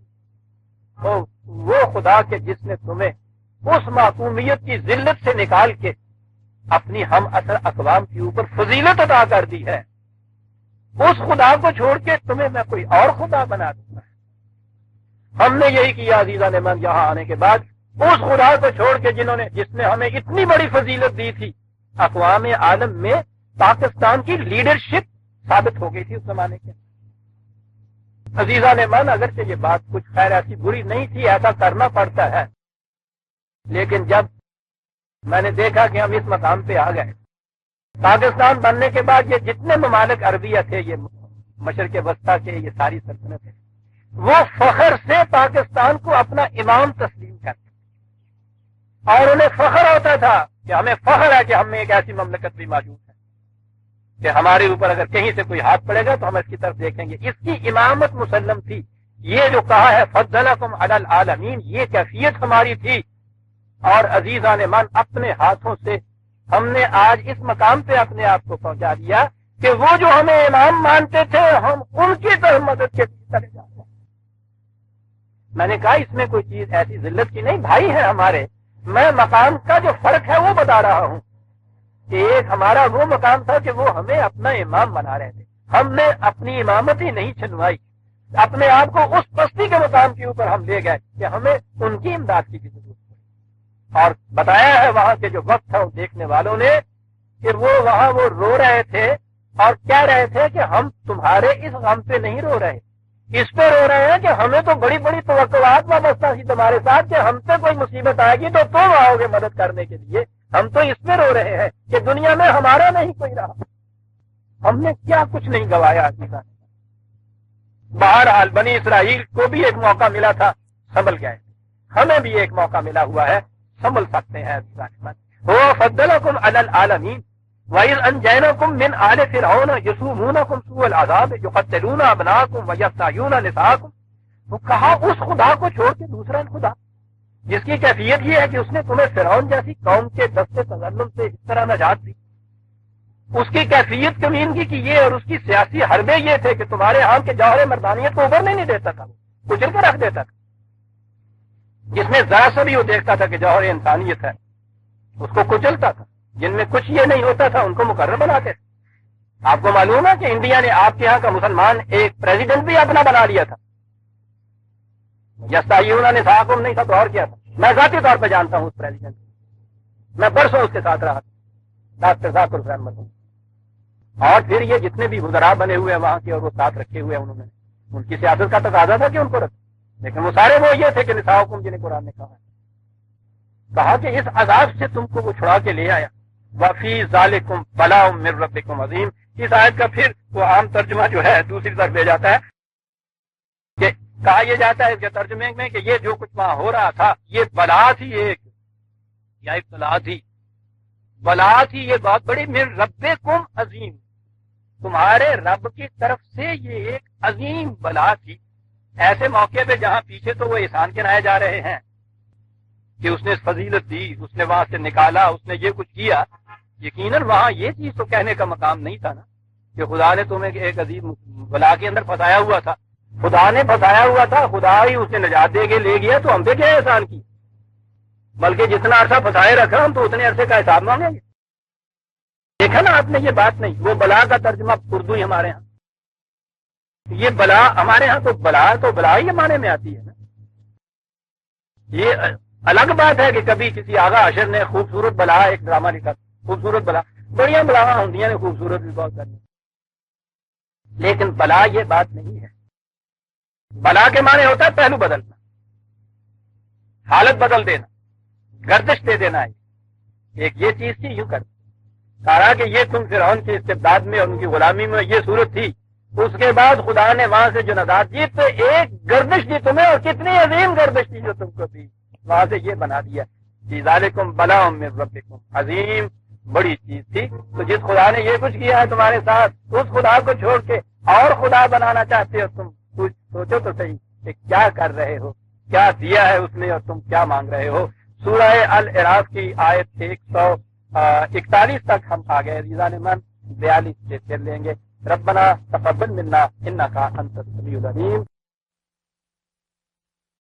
وہ خدا کے جس نے تمہیں اس معصومیت کی ذلت سے نکال کے اپنی ہم اثر اقوام کے اوپر فضیلت عطا کر دی ہے، اس خدا کو چھوڑ کے تمہیں میں کوئی اور خدا بنا دوں گا۔ ہم نے یہی کیا عزیزان من، یہاں آنے کے بعد اس خدا کو چھوڑ کے جس نے ہمیں اتنی بڑی فضیلت دی تھی، اقوام عالم میں پاکستان کی لیڈرشپ ثابت ہو گئی تھی اس زمانے کے۔ عزیزان من، اگرچہ یہ بات کچھ خیر ایسی بری نہیں تھی، ایسا کرنا پڑتا ہے، لیکن جب میں نے دیکھا کہ ہم اس مقام پہ آ گئے، پاکستان بننے کے بعد یہ جتنے ممالک عربیہ تھے، یہ مشرق وسطیٰ کے، یہ ساری سلطنتیں، وہ فخر سے پاکستان کو اپنا امام تسلیم کرتے، اور انہیں فخر ہوتا تھا کہ ہمیں فخر ہے کہ ہم میں ایک ایسی مملکت بھی موجود ہے کہ ہمارے اوپر اگر کہیں سے کوئی ہاتھ پڑے گا تو ہم اس کی طرف دیکھیں گے۔ اس کی امامت مسلم تھی۔ یہ جو کہا ہے فضلکم علی العالمین، یہ کیفیت ہماری تھی، اور عزیزان من اپنے ہاتھوں سے ہم نے آج اس مقام پہ اپنے آپ کو پہنچا دیا کہ وہ جو ہمیں امام مانتے تھے ہم ان کی طرف مدد کے چلے جاتے ہیں۔ میں نے کہا اس میں کوئی چیز ایسی ذلت کی نہیں، بھائی ہے ہمارے، میں مقام کا جو فرق ہے وہ بتا رہا ہوں کہ ایک ہمارا وہ مقام تھا کہ وہ ہمیں اپنا امام بنا رہے تھے، ہم نے اپنی امامت ہی نہیں چھنوائی، اپنے آپ کو اس پستی کے مقام کے اوپر ہم لے گئے کہ ہمیں ان کی امداد کی ضرورت ہے۔ اور بتایا ہے وہاں کے جو وقت تھا دیکھنے والوں نے کہ وہ وہاں وہ رو رہے تھے اور کہہ رہے تھے کہ ہم تمہارے اس غم پہ نہیں رو رہے، اس پہ رو رہے ہیں کہ ہمیں تو بڑی بڑی توقعات وابستہ تھی تمہارے ساتھ کہ ہم سے کوئی مصیبت آئے گی تو تم آؤ گے مدد کرنے کے لیے، ہم تو اس پہ رو رہے ہیں کہ دنیا میں ہمارا نہیں کوئی رہا، ہم نے کیا کچھ نہیں گوایا۔ بہرحال بنی اسرائیل کو بھی ایک موقع ملا تھا، سنبھل گئے، ہمیں بھی ایک موقع ملا ہوا ہے، سنبھل سکتے ہیں۔ وہ فضلکم علی العالمین وَإِذْ أَنْجَيْنَاكُمْ مِنْ آلِ فِرْعَوْنَ يَسُومُونَكُمْ سُوءَ الْعَذَابِ يُقَتِّلُونَ أَبْنَاءَكُمْ وَيَسْتَحْيُونَ نِسَاءَكُمْ۔ وہ کہا اس خدا کو چھوڑ کے دوسرا خدا، جس کی کیفیت یہ ہے کہ اس نے تمہیں فرعون جیسی قوم کے دست تظلم سے اس طرح نجات دی، اس کی کیفیت کمینگی کی یہ اور اس کی سیاسی حربے یہ تھے کہ تمہارے ہاں کے جوہر مردانیت کو ابھرنے نہیں دیتا تھا، کچل کے رکھ دیتا تھا۔ جس میں ذرا سا بھی وہ دیکھتا تھا کہ جوہر انسانیت ہے اس کو کچلتا تھا، جن میں کچھ یہ نہیں ہوتا تھا ان کو مقرر بناتے تھے۔ آپ کو معلوم ہے کہ انڈیا نے آپ کے یہاں کا مسلمان ایک پریزیڈنٹ بھی اپنا بنا لیا تھا، یستحیون نساءکم نہیں تھا تو اور کیا تھا؟ میں ذاتی طور پہ جانتا ہوں اس پریزیڈنٹ کو، میں برسوں اس کے ساتھ رہا تھا، ڈاکٹر ذاکر حسین مدنی، اور پھر یہ جتنے بھی وزراء بنے ہوئے ہیں وہاں کے اور وہ ساتھ رکھے ہوئے ہیں، انہوں نے ان کی سیاست کا تقاضا تھا کہ ان کو رکھے، لیکن وہ سارے وہ یہ تھے کہ نساءکم جنہیں قرآن نے کہا کہ اس عذاب سے تم کو وہ چھڑا کے لے آیا۔ وفی ذالکم بلاء من ربکم عظیم، اس آیت کا پھر وہ عام ترجمہ جو ہے دوسری طرف لے جاتا ہے کہ کہا یہ جاتا ہے اس کے ترجمے میں کہ یہ جو کچھ وہاں ہو رہا تھا یہ بلا تھی، ایک یا ابتلا تھی، بلا تھی، یہ بہت بڑی من ربکم عظیم، تمہارے رب کی طرف سے یہ ایک عظیم بلا تھی۔ ایسے موقع پہ جہاں پیچھے تو وہ احسان گنائے جا رہے ہیں، کہ اس نے فضیلت دی، اس نے وہاں سے نکالا، اس نے یہ کچھ کیا، یقیناً وہاں یہ چیز تو کہنے کا مقام نہیں تھا نا کہ خدا نے تمہیں ایک عظیم بلا کے اندر پھنسایا ہوا تھا. خدا نے پھنسایا ہوا تھا، خدا ہی اسے نجات دے کے لے گیا، تو ہم پہ کیا احسان کی؟ بلکہ جتنا عرصہ پھنسائے رکھا ہم تو اتنے عرصے کا حساب مانگیں گے. دیکھا نا آپ نے، یہ بات نہیں، وہ بلا کا ترجمہ اردو ہی ہمارے ہاں، یہ بلا ہمارے ہاں تو بلا ہی معنی میں آتی ہے نا. یہ الگ بات ہے کہ کبھی کسی آغا اشر نے خوبصورت بلا ایک ڈرامہ لکھا، خوبصورت بلا، بڑیاں بلاواں ہوندیاں نے خوبصورت بھی بہت کرنی، لیکن بلا یہ بات نہیں ہے. بلا کے معنی ہوتا ہے پہلو بدلنا، حالت بدل دینا، گردش دے دینا ہے. ایک یہ چیز تھی، یوں کر کہا کہ یہ تم فرعون کی استبداد میں اور ان کی غلامی میں یہ صورت تھی، اس کے بعد خدا نے وہاں سے جو نجات دی تو ایک گردش دی تمہیں، اور کتنی عظیم گردش دی جو تم کو دی، وہاں سے یہ بنا دیا. ذالکم بلاء من ربکم، عظیم بڑی چیز تھی. تو جس خدا نے یہ کچھ کیا ہے تمہارے ساتھ، اس خدا کو چھوڑ کے اور خدا بنانا چاہتے ہو تم. کچھ سوچو تو صحیح کہ کیا کر رہے ہو، کیا دیا ہے اس نے اور تم کیا مانگ رہے ہو. سورہ الاعراف کی آیت 141 تک ہم آ گئے. ریزان من 42 سے پھر لیں گے. ربنا تقبل منا انک انت السمیع العلیم.